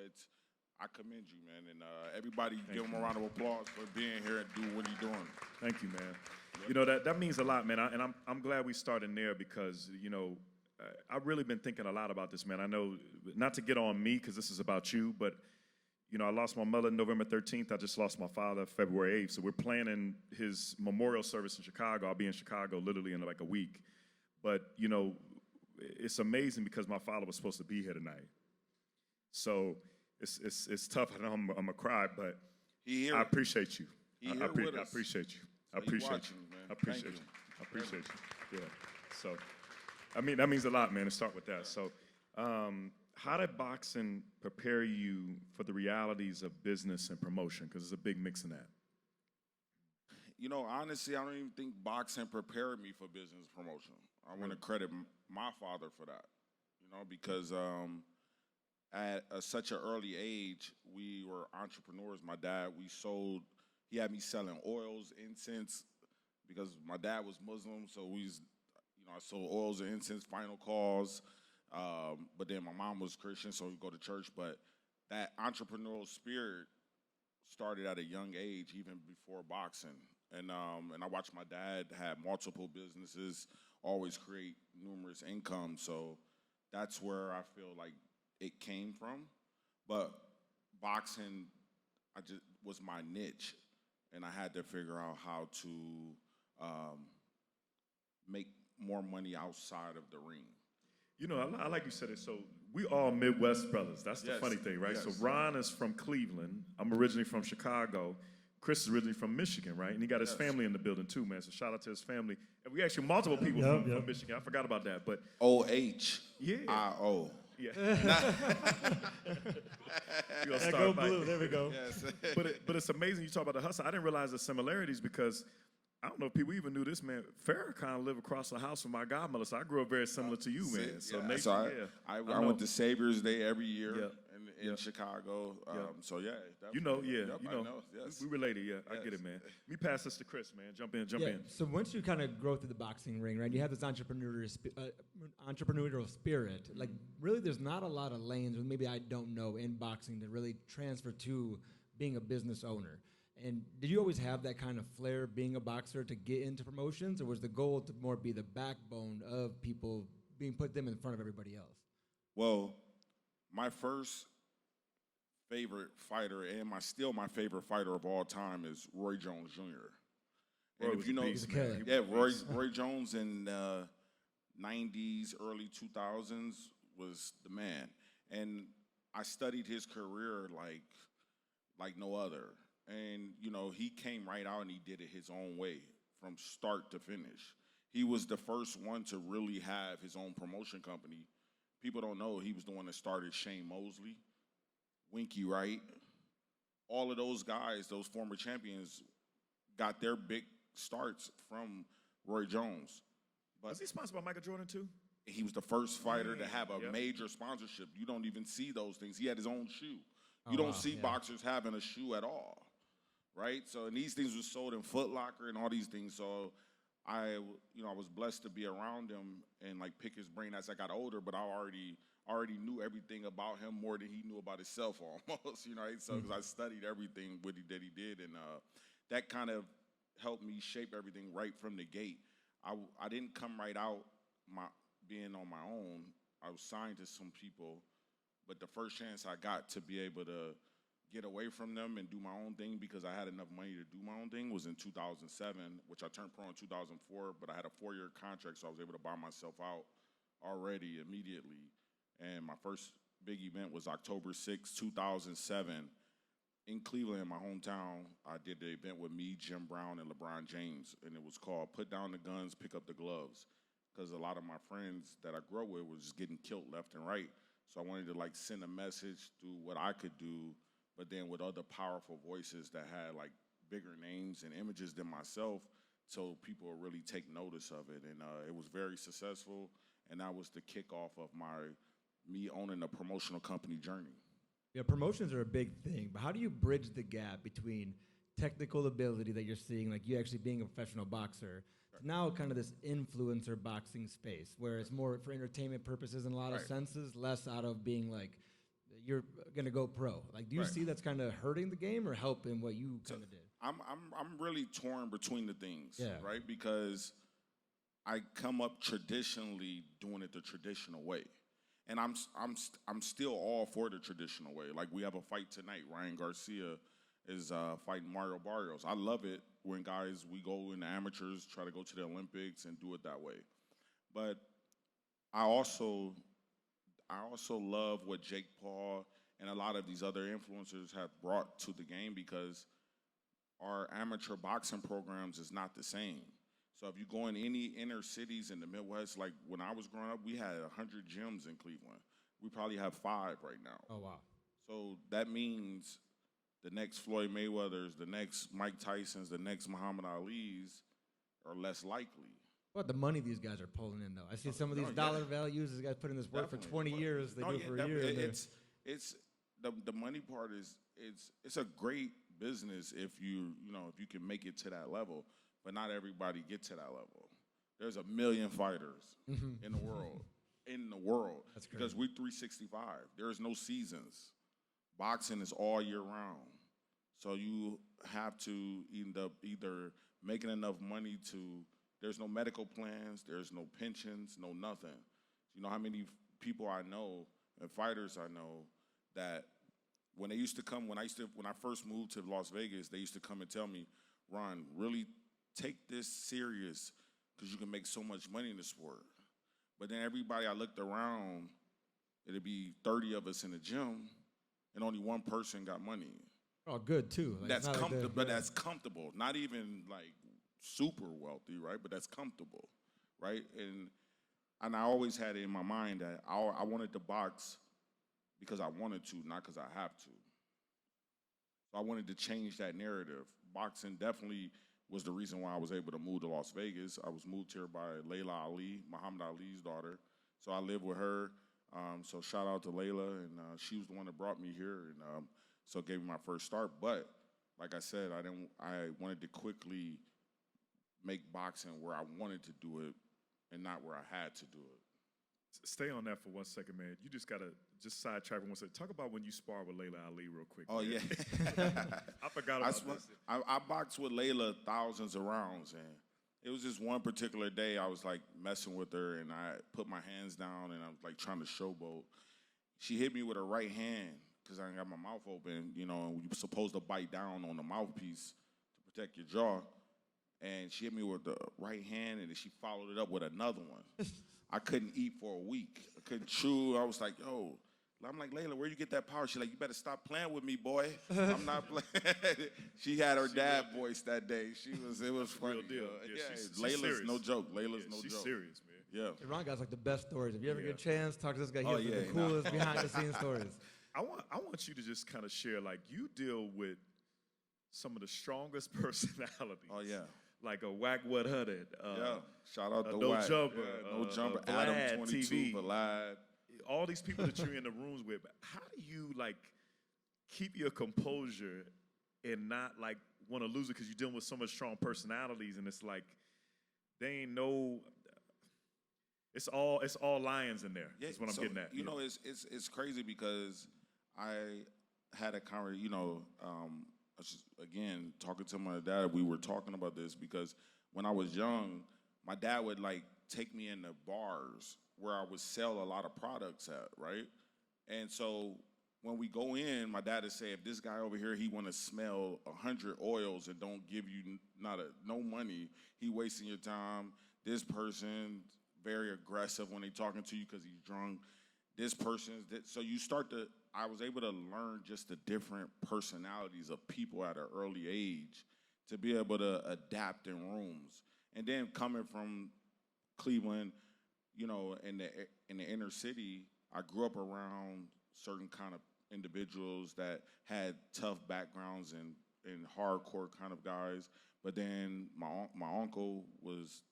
S7: I commend you, man, and everybody give him a round of applause for being here and do what he's doing.
S2: Thank you, man. You know, that means a lot, man. I'm glad we started there because, you know, I've really been thinking a lot about this, man. I know, not to get on me because this is about you, but, you know, I lost my mother November 13th. I just lost my father February 8th. So we're planning his memorial service in Chicago. I'll be in Chicago literally in like a week. But, you know, it's amazing because my father was supposed to be here tonight. So it's tough. I know I'm going to cry, but
S7: He here.
S2: I appreciate you.
S7: He
S2: I
S7: here with
S2: I
S7: us.
S2: appreciate you. I
S7: So he
S2: appreciate
S7: watching,
S2: you.
S7: man.
S2: I appreciate
S7: Thank
S2: you.
S7: you.
S2: I appreciate you. Yeah. So, I mean, that means a lot, man, to start with that. So, how did boxing prepare you for the realities of business and promotion? Because there's a big mix in that.
S7: You know, honestly, I don't even think boxing prepared me for business promotion. I want to credit my father for that, you know, because at such an early age, we were entrepreneurs. My dad, he had me selling oils, incense, because my dad was Muslim, so I sold oils and incense, final calls. But then my mom was Christian, so we go to church. But that entrepreneurial spirit started at a young age, even before boxing. And I watched my dad have multiple businesses, always create numerous income. So that's where I feel like it came from. But boxing, was my niche, and I had to figure out how to make more money outside of the ring.
S2: You know, I like you said it. So we all Midwest brothers. That's the
S7: Yes,
S2: funny thing, right?
S7: yes.
S2: So Ron is from Cleveland. I'm originally from Chicago. Chris is originally from Michigan, right? And he got his
S7: Yes.
S2: family in the building too, man. So shout out to his family. And we actually multiple people from Michigan. I forgot about that, but
S7: OHIO.
S2: yeah. You gonna start by-
S4: There we go.
S7: Yes.
S2: but it's amazing you talk about the hustle. I didn't realize the similarities because I don't know if people even knew this, man. Farrakhan lived across the house from my godmother, so I grew up very similar to you, man. So,
S7: Yeah,
S2: Nathan,
S7: so
S2: I
S7: I
S2: know.
S7: went to Savior's Day every year
S2: Yeah.
S7: in
S2: Yeah.
S7: Chicago.
S2: Yeah.
S7: So yeah,
S2: You know,
S7: definitely.
S2: yeah,
S7: Yep,
S2: you
S7: I
S2: know,
S7: yes.
S2: we related, yeah, I get
S7: Yes.
S2: it, man. Let me pass this to Chris, man. Jump in.
S4: So once you kind of grow through the boxing ring, right? You have this entrepreneurial spirit. Like, really, there's not a lot of lanes, or maybe I don't know, in boxing to really transfer to being a business owner. And did you always have that kind of flair, being a boxer, to get into promotions, or was the goal to more be the backbone of people, put them in front of everybody else?
S7: Well, my first favorite fighter and still my favorite fighter of all time is Roy Jones Jr.
S2: Roy
S7: And
S2: was
S7: if you
S2: a
S7: know,
S2: beast, man.
S7: yeah, Roy Jones in 90s, early 2000s was the man. And I studied his career like no other. And, you know, he came right out and he did it his own way from start to finish. He was the first one to really have his own promotion company. People don't know he was the one that started Shane Mosley, Winky Wright. All of those guys, those former champions, got their big starts from Roy Jones. But
S2: Was he sponsored by Michael Jordan too?
S7: he was the first fighter to have a
S2: Yep.
S7: major sponsorship. You don't even see those things. He had his own shoe.
S4: Oh,
S7: You don't
S4: wow,
S7: see
S4: yeah.
S7: boxers having a shoe at all, right? So, and these things were sold in Foot Locker and all these things. So, I was blessed to be around him and like pick his brain as I got older. But I already knew everything about him more than he knew about himself almost, you know. Right? So, because I studied everything that he did, and that kind of helped me shape everything right from the gate. I didn't come right out being on my own. I was signed to some people, but the first chance I got to be able to get away from them and do my own thing, because I had enough money to do my own thing, was in 2007, which I turned pro in 2004, but I had a 4-year contract, so I was able to buy myself out already immediately. And my first big event was October 6, 2007, in Cleveland, in my hometown. I did the event with me, Jim Brown, and LeBron James, and it was called Put Down the Guns, Pick Up the Gloves, because a lot of my friends that I grew up with was just getting killed left and right. So I wanted to like send a message through what I could do, but then with other powerful voices that had like bigger names and images than myself, so people would really take notice of it. And it was very successful, and that was the kickoff of me owning a promotional company journey.
S4: Yeah, promotions are a big thing, but how do you bridge the gap between technical ability that you're seeing, like you actually being a professional boxer, to now kind of this influencer boxing space where it's more for entertainment purposes in a lot of senses, less out of being like you're gonna go pro. Like, do you see that's kind of hurting the game or helping what you kind of did?
S7: I'm really torn between the things,
S4: Yeah.
S7: right? Because I come up traditionally doing it the traditional way, and I'm still all for the traditional way. Like, we have a fight tonight. Ryan Garcia is fighting Mario Barrios. I love it when guys, we go in the amateurs, try to go to the Olympics and do it that way. But I also love what Jake Paul and a lot of these other influencers have brought to the game, because our amateur boxing programs is not the same. So if you go in any inner cities in the Midwest, like when I was growing up, we had 100 gyms in Cleveland. We probably have 5 right now.
S4: Oh, wow.
S7: So that means the next Floyd Mayweathers, the next Mike Tysons, the next Muhammad Ali's are less likely.
S4: What the money these guys are pulling in, though. I see some of these dollar values. These guys put in this work for 20 years. They do it for a year.
S7: It's the money part is it's a great business if you can make it to that level, but not everybody get to that level. There's 1 million fighters in the world.
S4: That's
S7: because we're 365. There is no seasons. Boxing is all year round. So you have to end up either making enough money to, there's no medical plans, there's no pensions, no nothing. You know how many people I know and fighters I know that when they used to come, when I first moved to Las Vegas, they used to come and tell me, Ron, really take this serious because you can make so much money in the sport. But then everybody I looked around, it'd be 30 of us in the gym, and only one person got money.
S4: Oh, good, too. Like,
S7: That's comfortable, but that's comfortable. Not even, like, super wealthy, right? But that's comfortable, right? And I always had it in my mind that I wanted to box because I wanted to, not because I have to. So I wanted to change that narrative. Boxing definitely was the reason why I was able to move to Las Vegas. I was moved here by Layla Ali, Muhammad Ali's daughter. So I live with her. So shout out to Layla, and she was the one that brought me here, and so it gave me my first start. But like I said, I wanted to quickly make boxing where I wanted to do it and not where I had to do it.
S2: Stay on that for 1 second, man. You just gotta sidetrack for 1 second. Talk about when you sparred with Layla Ali real quick.
S7: Oh,
S2: man.
S7: yeah.
S2: I forgot about this.
S7: I boxed with Layla thousands of rounds, and it was just one particular day I was like messing with her, and I put my hands down and I was like trying to showboat. She hit me with her right hand because I got my mouth open, and you're supposed to bite down on the mouthpiece to protect your jaw. And she hit me with the right hand, and then she followed it up with another one. I couldn't eat for a week. I couldn't chew. I was like, yo. I'm like, Layla, where you get that power? She's like, you better stop playing with me, boy. I'm not playing. She had her dad voice that day. It was funny.
S2: Real deal.
S7: Yeah,
S2: she's
S7: Layla's
S2: serious.
S7: no joke. Layla's no joke.
S2: She's serious, man.
S7: Yeah.
S4: Hey, Ron guy's like the best stories. If you ever get a chance, talk to this guy. He
S7: Oh,
S4: has
S7: yeah,
S4: the coolest behind-the-scenes stories.
S2: I want you to just kind of share, like, you deal with some of the strongest personalities.
S7: Oh, yeah.
S2: Like a Whack What Hutted.
S7: Yeah. Shout out to
S2: No
S7: Wack.
S2: Jumper.
S7: Yeah, no jumper.
S2: Vlad
S7: Adam 22,
S2: TV.
S7: Vlad.
S2: All these people that you're in the rooms with, how do you, like, keep your composure and not, like, want to lose it because you're dealing with so much strong personalities, and it's like, they ain't no, it's all lions in there.
S7: Yeah,
S2: That's what I'm getting at.
S7: You know, it's crazy because I had a conversation, I was just, again, talking to my dad, we were talking about this because when I was young, my dad would, like, take me into bars where I would sell a lot of products at, right? And so when we go in, my dad would say, if this guy over here, he want to smell 100 oils and don't give you no money, he wasting your time. This person, very aggressive when they talking to you because he's drunk. This person's, so you start to, I was able to learn just the different personalities of people at an early age to be able to adapt in rooms. And then coming from Cleveland, in the inner city, I grew up around certain kind of individuals that had tough backgrounds and hardcore kind of guys. But then my uncle was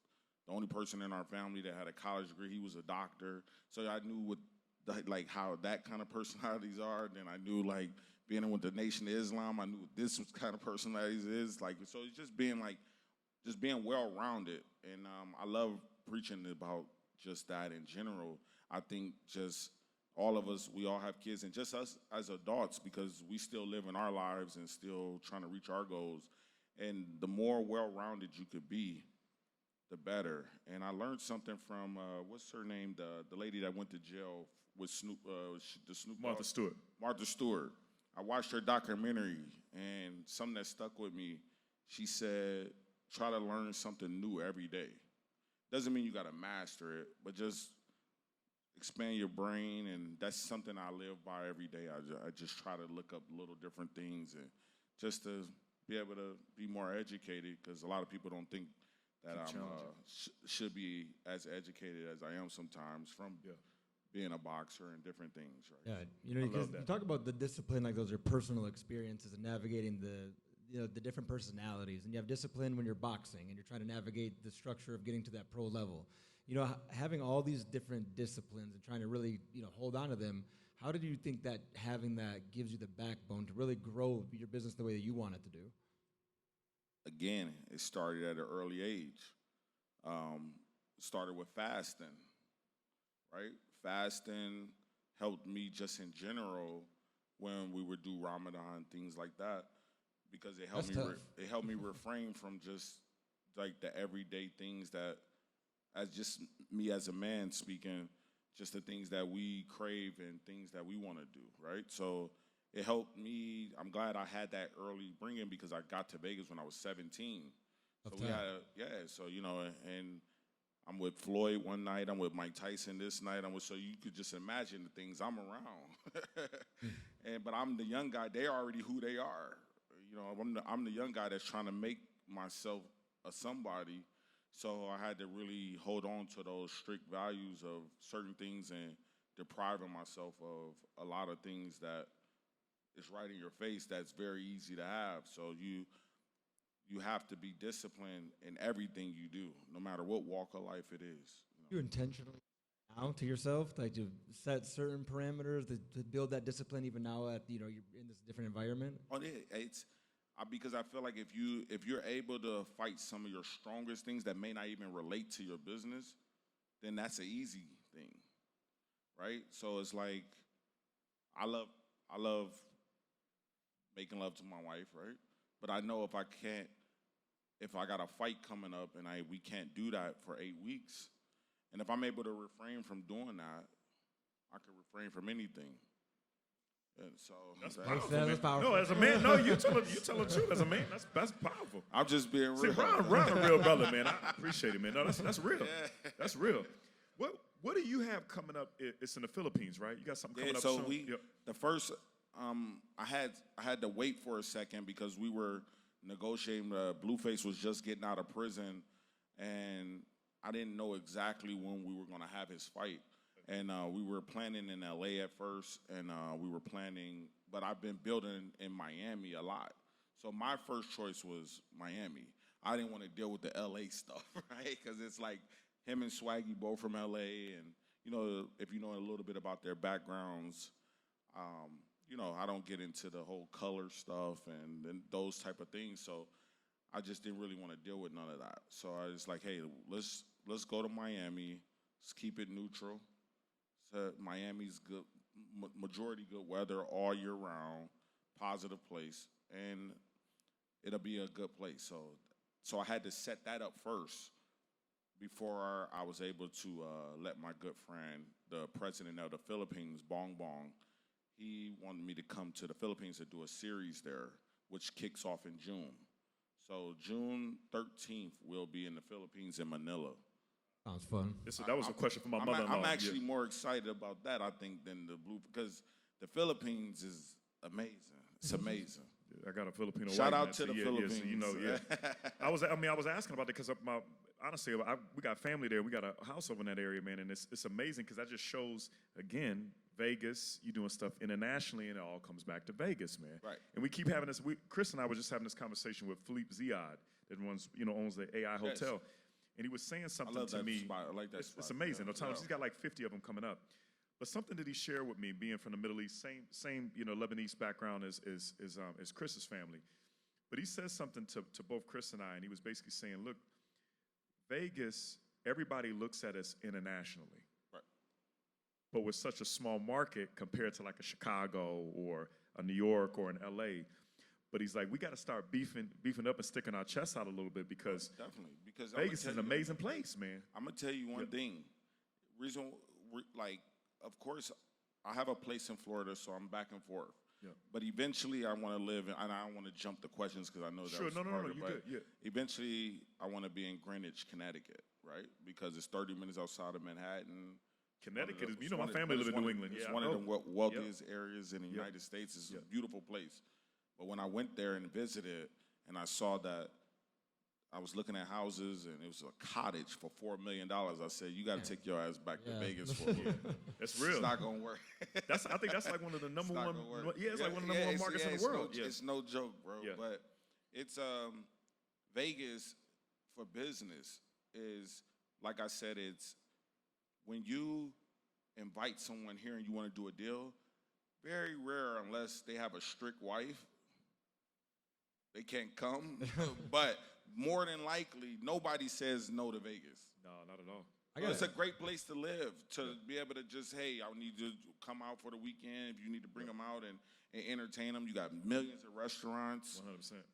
S7: the only person in our family that had a college degree. He was a doctor, so I knew how that kind of personalities are. Then I knew, like, being with the Nation of Islam, I knew this was kind of personalities is like. So it's just being well-rounded, and I love preaching about just that in general. I think just all of us, we all have kids, and just us as adults, because we still live in our lives and still trying to reach our goals. And the more well-rounded you could be, the better. And I learned something from, what's her name, the lady that went to jail with Snoop, the Snoop
S2: Martha
S7: Dogg?
S2: Stewart.
S7: Martha Stewart. I watched her documentary, and something that stuck with me, she said, try to learn something new every day. Doesn't mean you got to master it, but just expand your brain, and that's something I live by every day. I just try to look up little different things and just to be able to be more educated, because a lot of people don't think that I should be as educated as I am sometimes from being a boxer and different things. Right?
S4: Yeah, you know, because you talk about the discipline, like those are personal experiences and navigating the different personalities. And you have discipline when you're boxing and you're trying to navigate the structure of getting to that pro level. You know, having all these different disciplines and trying to really, hold on to them, how did you think that having that gives you the backbone to really grow your business the way that you want it to do?
S7: Again, it started at an early age. Started with fasting, right? Fasting helped me just in general when we would do Ramadan, things like that, because it helped me refrain from just like the everyday things that, as just me as a man speaking, just the things that we crave and things that we want to do, right? So it helped me. I'm glad I had that early bringing, because I got to Vegas when I was 17. So we had so and I'm with Floyd one night, I'm with Mike Tyson this night, so you could just imagine the things I'm around. But I'm the young guy, they're already who they are. I'm the young guy that's trying to make myself a somebody. So I had to really hold on to those strict values of certain things and depriving myself of a lot of things that is right in your face that's very easy to have. So you have to be disciplined in everything you do, no matter what walk of life it is.
S4: You intentionally now to yourself, like to set certain parameters to build that discipline even now at you're in this different environment?
S7: Oh, it's because I feel like if you're able to fight some of your strongest things that may not even relate to your business, then that's an easy thing, right? So it's like I love making love to my wife, right? But I know if I got a fight coming up and we can't do that for 8 weeks, and if I'm able to refrain from doing that, I can refrain from anything. And so
S2: that's
S4: powerful.
S2: No, as a man, no, you tell the truth. As a man, that's powerful.
S7: I'm just being real.
S2: See, Ron a real brother, man. I appreciate it, man. No, that's real. Yeah. That's real. What do you have coming up? It's in the Philippines, right? You got something coming up soon?
S7: So the first, I had to wait for a second because we were negotiating. Blueface was just getting out of prison, and I didn't know exactly when we were going to have his fight. And we were planning in L.A. at first, and we were planning, but I've been building in Miami a lot. So my first choice was Miami. I didn't want to deal with the L.A. stuff, right? Because it's like him and Swaggy both from L.A., and, if you know a little bit about their backgrounds, I don't get into the whole color stuff and those type of things. So I just didn't really want to deal with none of that. So I was like, hey, let's go to Miami. Let's keep it neutral. Miami's good, majority good weather all year round, positive place, and it'll be a good place. So I had to set that up first before I was able to let my good friend, the president of the Philippines, Bong Bong, he wanted me to come to the Philippines to do a series there, which kicks off in June. So June 13th, we'll be in the Philippines in Manila.
S4: Sounds fun.
S2: That was a question for my mother-in-law.
S7: I'm actually more excited about that, I think, than the blue, because the Philippines is amazing. It's amazing.
S2: I got a Filipino wife.
S7: Shout out to the Philippines.
S2: I was asking about it because honestly, we got family there. We got a house over in that area, man, and it's amazing because that just shows, again, Vegas, you doing stuff internationally, and it all comes back to Vegas, man.
S7: Right.
S2: And we keep having this. Chris and I were just having this conversation with Philippe Ziad, that owns the AI Hotel. Yes. And he was saying something to me.
S7: Spot. I like that spot.
S2: It's amazing. No, Thomas, he's got like 50 of them coming up. But something that he shared with me, being from the Middle East, same Lebanese background as Chris's family. But he says something to both Chris and I, and he was basically saying, look, Vegas, everybody looks at us internationally.
S7: Right.
S2: But we're such a small market compared to like a Chicago or a New York or an LA. But he's like, we got to start beefing up and sticking our chests out a little bit because
S7: Definitely. Because
S2: Vegas is an amazing place, man.
S7: I'm going to tell you one thing. Of course, I have a place in Florida, so I'm back and forth.
S2: Yeah.
S7: But eventually, I want to live, and I don't want to jump the questions because I know that was
S2: No,
S7: harder,
S2: you
S7: but
S2: good, yeah.
S7: eventually, I want to be in Greenwich, Connecticut, right? Because it's 30 minutes outside of Manhattan.
S2: Connecticut is, my family live in New England.
S7: It's
S2: Yeah,
S7: one
S2: I
S7: of
S2: know.
S7: the wealthiest areas in the United States. It's a beautiful place. But when I went there and visited, and I saw that I was looking at houses, and it was a cottage for $4 million. I said, "You got to take your ass back to Vegas for a little."
S2: That's real.
S7: It's not gonna work.
S2: I think that's like one of the number
S7: not
S2: one.
S7: gonna work.
S2: Yeah, it's like one of the number one markets in the world.
S7: It's no joke, bro.
S2: Yeah.
S7: But it's Vegas for business is, like I said, it's when you invite someone here and you want to do a deal. Very rare, unless they have a strict wife, they can't come. But more than likely, nobody says no to Vegas.
S2: No, not at all.
S7: It's a great place to live, to be able to just, hey, I need to come out for the weekend. If you need to bring them out and entertain them, you got millions of restaurants.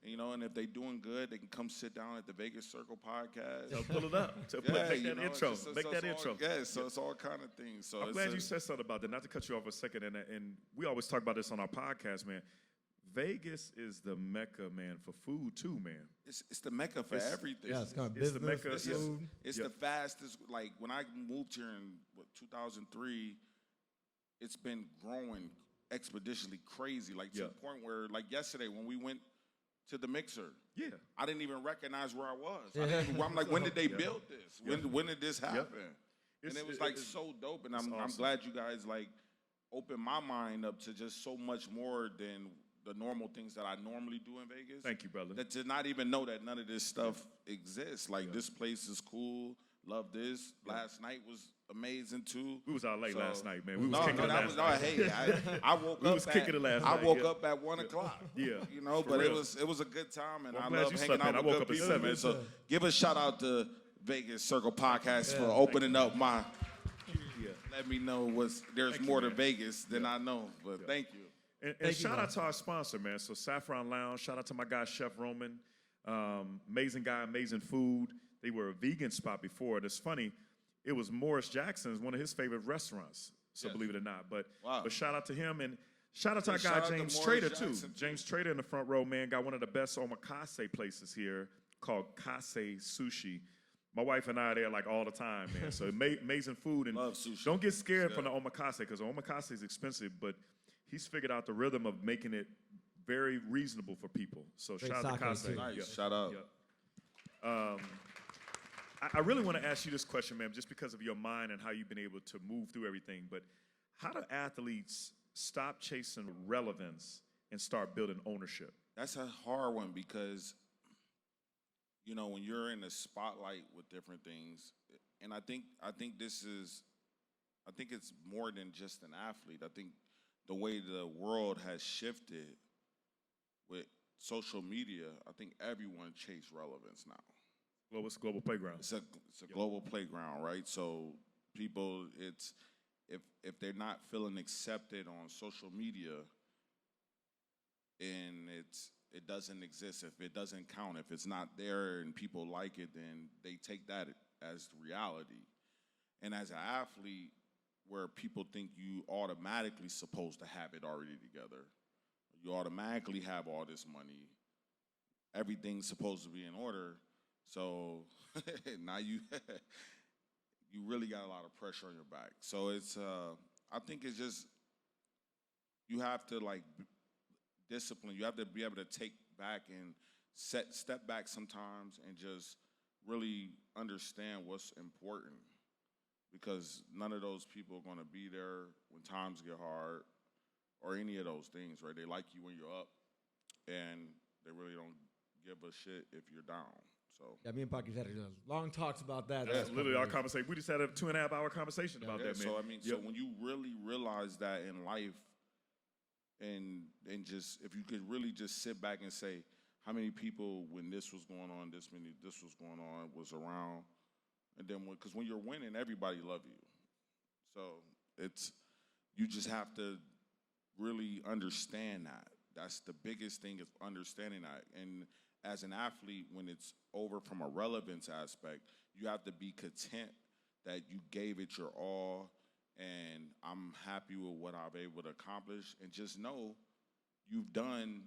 S2: 100%.
S7: And if they're doing good, they can come sit down at the Vegas Circle podcast.
S2: So pull it up. Make that intro. Make that intro.
S7: So it's all kind of things. So
S2: I'm glad you said something about that. Not to cut you off a second, and we always talk about this on our podcast, man. Vegas is the mecca, man, for food too, man.
S7: It's the mecca for everything.
S4: Yeah, it's kind of
S2: It's
S4: business.
S2: the mecca.
S4: Food.
S7: It's the fastest. Like when I moved here in 2003, it's been growing expeditionally crazy. Like to the point where, like yesterday, when we went to the mixer, I didn't even recognize where I was. I'm like, when did they build this? When did this happen? And it was like so dope. And I'm glad you guys like opened my mind up to just so much more than the normal things that I normally do in Vegas.
S2: Thank you, brother.
S7: That to not even know that none of this stuff exists. Like this place is cool. Love this. Last night was amazing too.
S2: We was out late last night, man. We was kicking it last night.
S7: Hey, I woke
S2: we
S7: up.
S2: Was kicking it last night.
S7: I woke up at 1 o'clock. But
S2: real.
S7: it was a good time, and
S2: Well,
S7: I
S2: I'm glad
S7: love
S2: you
S7: hanging
S2: slept in.
S7: out
S2: I
S7: with
S2: woke
S7: good
S2: up at
S7: people,
S2: 7.
S7: man. So give a shout out to Vegas Circle Podcast for opening up my. Let me know there's more to Vegas than I know, but thank you.
S2: And shout out to our sponsor, man. So Saffron Lounge, shout out to my guy, Chef Roman. Amazing guy, amazing food. They were a vegan spot before. And it's funny, it was Morris Jackson's, one of his favorite restaurants. So believe it or not. But shout out to him. And shout out to our guy, James Trader, too. James Trader in the front row, man, got one of the best omakase places here called Kase Sushi. My wife and I are there like all the time, man. So amazing food. And
S7: love sushi.
S2: Don't get scared from the omakase because omakase is expensive, but he's figured out the rhythm of making it very reasonable for people. So
S4: Great
S2: shout out to Kase.
S7: Nice. Shout out.
S2: I really want to ask you this question, man, just because of your mind and how you've been able to move through everything. But how do athletes stop chasing relevance and start building ownership?
S7: That's a hard one because, when you're in the spotlight with different things, and I think it's more than just an athlete. I think the way the world has shifted with social media, I think everyone chases relevance now.
S2: Well, it's a global playground.
S7: It's a global playground, right? So people, if they're not feeling accepted on social media, and it doesn't exist, if it doesn't count, if it's not there and people like it, then they take that as reality. And as an athlete, where people think you automatically supposed to have it already together, you automatically have all this money, everything's supposed to be in order. So now you really got a lot of pressure on your back. So I think it's just, you have to like discipline. You have to be able to take back and step back sometimes and just really understand what's important, because none of those people are going to be there when times get hard or any of those things, right? They like you when you're up, and they really don't give a shit if you're down. So
S4: Yeah, me and Pocky's had long talks about that.
S2: That's
S4: last
S2: literally
S4: couple
S2: our
S4: years.
S2: conversation. We just had a 2.5-hour conversation about
S7: yeah,
S2: that, man.
S7: so I mean,
S2: Yep.
S7: so when you really realize that in life, and just if you could really just sit back and say, how many people when this was going on, this was going on, was around, and then because when you're winning, everybody love you. So you just have to really understand that. That's the biggest thing, is understanding that. And as an athlete, when it's over from a relevance aspect, you have to be content that you gave it your all, and I'm happy with what I've been able to accomplish. And just know you've done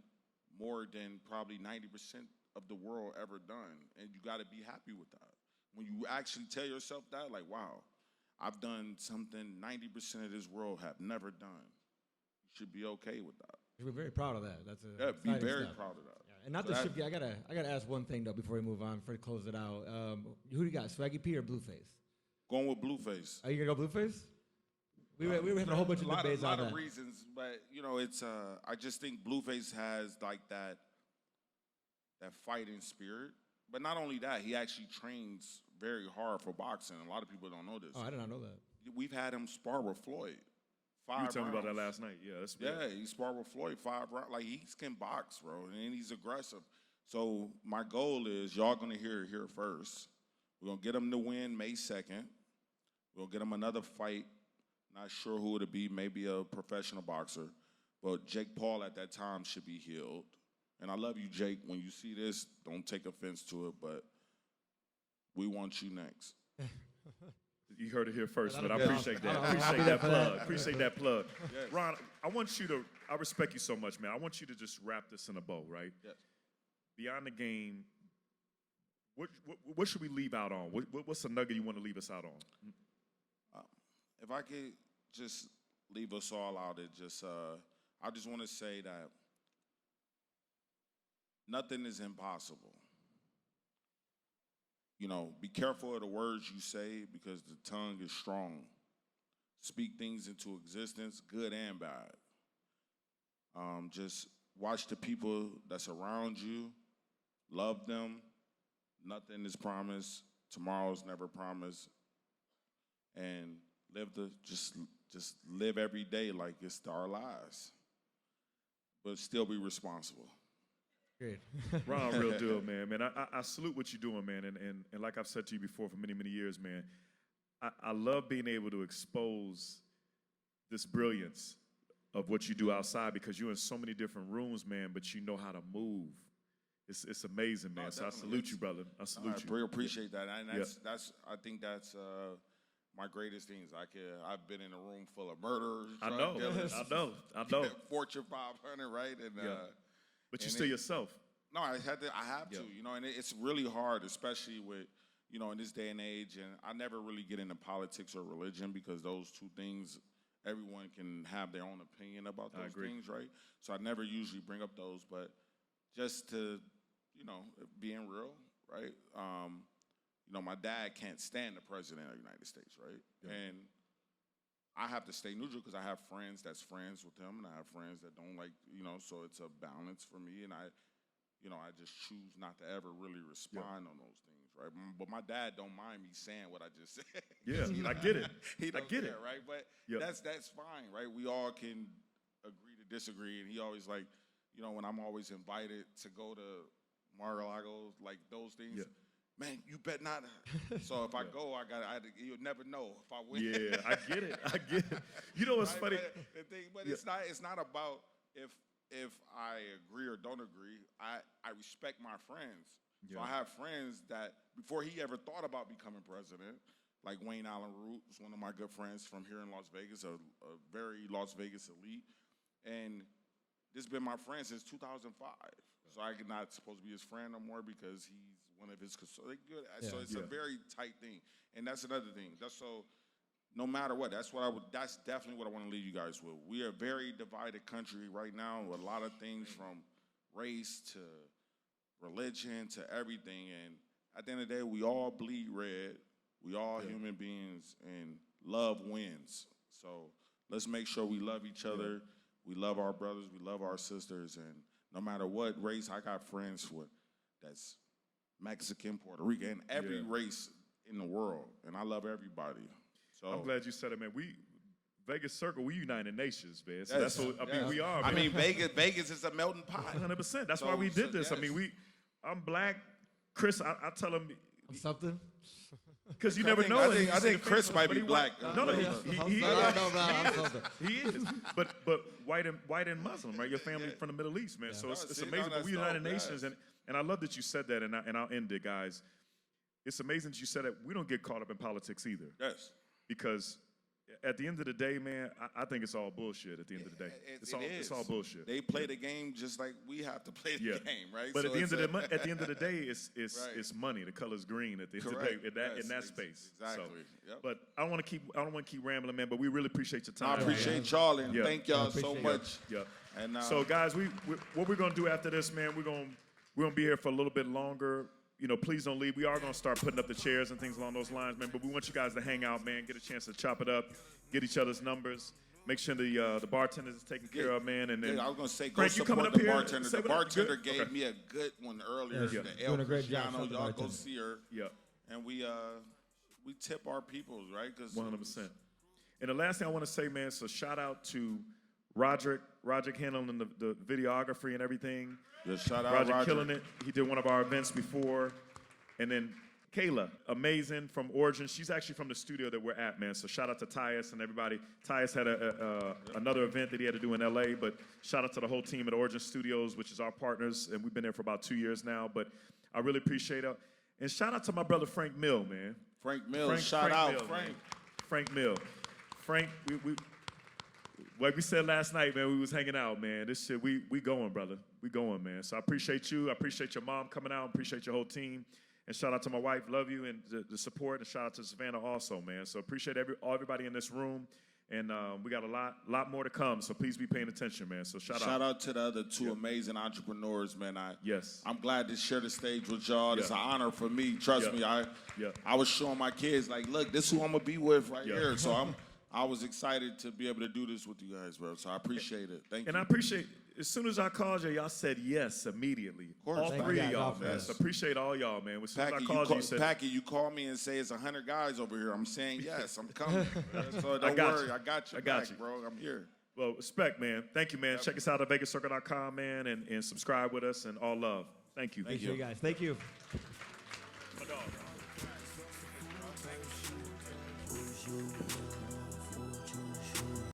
S7: more than probably 90% of the world ever done, and you got to be happy with that. When you actually tell yourself that, like, wow, I've done something 90% of this world have never done. You should be okay with that.
S4: We're very proud of that. That's
S7: Be
S4: exciting
S7: very
S4: stuff.
S7: proud of that.
S4: Yeah, and not
S7: So
S4: to
S7: that-
S4: shift you, I gotta ask one thing though before we move on, before we close it out. Who do you got, Swaggy P or Blueface?
S7: Going with Blueface.
S4: Are you gonna go Blueface? We were having a whole bunch of debates
S7: a lot
S4: on
S7: of
S4: that.
S7: reasons, but it's I just think Blueface has like that fighting spirit. But not only that, he actually trains very hard for boxing. A lot of people don't know this.
S4: Oh, I did not know that.
S7: We've had him spar with Floyd.
S2: You
S7: 5
S2: were telling me about that
S7: rounds.
S2: last night. Yeah, that's
S7: Yeah, he sparred with Floyd 5 rounds. Like, he can box, bro, and he's aggressive. So my goal is, y'all gonna hear it here first. We're gonna get him to win May 2nd. We're gonna get him another fight. Not sure who it'll be, maybe a professional boxer. But Jake Paul at that time should be healed. And I love you, Jake. When you see this, don't take offense to it, but we want you next.
S2: You heard it here first,
S4: That'll
S2: but I
S4: be
S2: appreciate
S4: awesome.
S2: that.
S4: I'm
S2: Appreciate
S4: happy
S2: that
S4: for that.
S2: plug. Appreciate that plug.
S7: Yes.
S2: Ron, I respect you so much, man. I want you to just wrap this in a bow, right?
S7: Yes.
S2: Beyond the game, what should we leave out on? What's the nugget you want to leave us out on?
S7: If I could just leave us all out, I just want to say that nothing is impossible. Be careful of the words you say, because the tongue is strong. Speak things into existence, good and bad. Just watch the people that's around you, love them. Nothing is promised. Tomorrow's never promised. And just live every day like it's our lives, but still be responsible.
S4: Great.
S2: Ron, real deal, man. I salute what you're doing, man. And like I've said to you before for many, many years, man, I love being able to expose this brilliance of what you do outside, because you're in so many different rooms, man, but you know how to move. It's amazing, man.
S7: No,
S2: So I
S7: definitely.
S2: salute you, brother. I salute you.
S7: I appreciate that. And
S2: Yeah.
S7: I think that's my greatest things. I've been in a room full of murderers,
S2: I
S7: drug
S2: know.
S7: dealers,
S2: I know.
S7: Fortune 500, right? And
S2: Yeah. But you're
S7: and
S2: still
S7: it-
S2: yourself.
S7: no, I have
S2: Yeah.
S7: to, and it's really hard, especially with, in this day and age. And I never really get into politics or religion, because those two things, everyone can have their own opinion about
S2: I
S7: those
S2: agree.
S7: things, right? So I never usually bring up those, but just to, being real, right? My dad can't stand the president of the United States, right?
S2: Yeah.
S7: And I have to stay neutral, because I have friends that's friends with him, and I have friends that don't like, so it's a balance for me. And I just choose not to ever really respond on those things, right? But my dad don't mind me saying what I just said.
S2: Yeah, I get it.
S7: He
S2: I
S7: don't
S2: get
S7: care,
S2: it.
S7: right? But
S2: Yeah.
S7: that's fine, right? We all can agree to disagree. And he always when I'm always invited to go to Mar-a-Lago, like those things,
S2: Yeah.
S7: man, you bet not. So if I go, you'll never know if I win.
S2: Yeah, I get it. I get it. You know what's funny?
S7: But
S2: Yeah.
S7: it's not about if I agree or don't agree. I respect my friends. So
S2: Yeah.
S7: I have friends that before he ever thought about becoming president, like Wayne Allen Root is one of my good friends from here in Las Vegas, a very Las Vegas elite. And this has been my friend since 2005. So I'm not supposed to be his friend no more, because he's one of his So it's a
S2: Yeah.
S7: very tight thing. And that's another thing. No matter what, that's definitely what I want to leave you guys with. We are a very divided country right now, with a lot of things from race to religion to everything. And at the end of the day, we all bleed red. We all human beings, and love wins. So let's make sure we love each other. We love our brothers. We love our sisters. And no matter what race, I got friends that's Mexican, Puerto Rican, every race in the world, and I love everybody. So
S2: I'm glad you said it, man. Vegas Circle, we United Nations, man. So that's what I mean. We are.
S7: I
S2: Man.
S7: mean, Vegas is a melting pot.
S2: 100%. That's why we did this.
S7: yes.
S2: I mean, I'm black. Chris, I tell him
S4: Something?
S2: because you never know.
S7: I think Chris might be black.
S2: No, he
S4: I'm something.
S2: He is, but white and Muslim, right? Your family from the Middle East, man. So it's
S7: see,
S2: amazing.
S7: no,
S2: But we
S7: that's
S2: United
S7: dope,
S2: Nations,
S7: yes.
S2: and I love that you said that, and I'll end it, guys. It's amazing that you said that. We don't get caught up in politics either,
S7: Yes.
S2: because at the end of the day, man, I think it's all bullshit. At the end of the day, it's all bullshit.
S7: They play the game just like we have to play the game, right?
S2: But
S7: So
S2: at the
S7: it's
S2: end of the day, it's
S7: Right.
S2: it's money. The color's green at the end of the
S7: Correct.
S2: day in
S7: Yes,
S2: that space.
S7: exactly.
S2: So,
S7: Yep.
S2: but I don't want to keep rambling, man. But we really appreciate your time.
S7: I appreciate y'all and
S2: Yeah.
S7: thank y'all so
S4: appreciate
S7: much.
S2: Yeah.
S7: And
S2: So guys, what we're gonna do after this, man, we're gonna be here for a little bit longer. You know, please don't leave. We are gonna start putting up the chairs and things along those lines, man. But we want you guys to hang out, man. Get a chance to chop it up, get each other's numbers. Make sure the bartenders is taken care of, man. And then
S7: I was gonna say, go
S2: Frank, you coming
S7: support
S2: up
S7: the
S2: here?
S7: bartender.
S2: Say
S7: The
S2: what up? You
S7: bartender
S2: good?
S7: gave
S2: Okay.
S7: me a good one earlier.
S4: Yeah,
S7: The
S4: doing a great job,
S7: Cristiano,
S4: shout out to
S7: y'all go
S4: bartender.
S7: see her.
S2: Yeah.
S7: And we tip our peoples, right? 'Cause
S2: 100%. And the last thing I want to say, man, so shout out to Roderick handling the videography and everything.
S7: Just shout out
S2: Roger
S7: Roger.
S2: killing it. He did one of our events before. And then Kayla, amazing from Origin. She's actually from the studio that we're at, man. So shout out to Tyus and everybody. Tyus had another event that he had to do in LA, but shout out to the whole team at Origin Studios, which is our partners, and we've been there for about 2 years now. But I really appreciate it. And shout out to my brother Frank Mill, man.
S7: Frank Mills, shout out
S2: Mill,
S7: Frank.
S2: man. Frank Mill. Frank, we like we said last night, man, we was hanging out, man. This shit, we going, brother. We going, man. So I appreciate you. I appreciate your mom coming out. I appreciate your whole team. And shout out to my wife, love you, and the support. And shout out to Savannah also, man. So appreciate everybody in this room. And we got a lot more to come. So please be paying attention, man. So shout out
S7: to the other two amazing entrepreneurs, man.
S2: Yes.
S7: I'm glad to share the stage with y'all. It's
S2: Yeah.
S7: an honor for me. Trust
S2: Yeah.
S7: me.
S2: Yeah.
S7: I was showing my kids, like, look, this is who I'm gonna be with right
S2: Yeah.
S7: here. So I was excited to be able to do this with you guys, bro. So I appreciate it. Thank
S2: And
S7: you.
S2: I appreciate, as soon as I called y'all said yes immediately.
S7: course.
S2: All
S7: Thank
S2: three
S4: you
S2: of
S4: guys.
S2: y'all, man.
S7: Yes.
S2: So appreciate all y'all, man. As soon as I
S7: Packy,
S2: called you, you said,
S7: Packy, you call me and say it's 100 guys over here. I'm saying yes, I'm coming. So don't
S2: got
S7: worry,
S2: you.
S7: I got you.
S2: I got
S7: back,
S2: you.
S7: bro. I'm here.
S2: well, respect, man. Thank you, man. Check us out at VegasCircle.com, man, and subscribe with us, and all love. Thank you.
S4: Appreciate you guys. Thank you.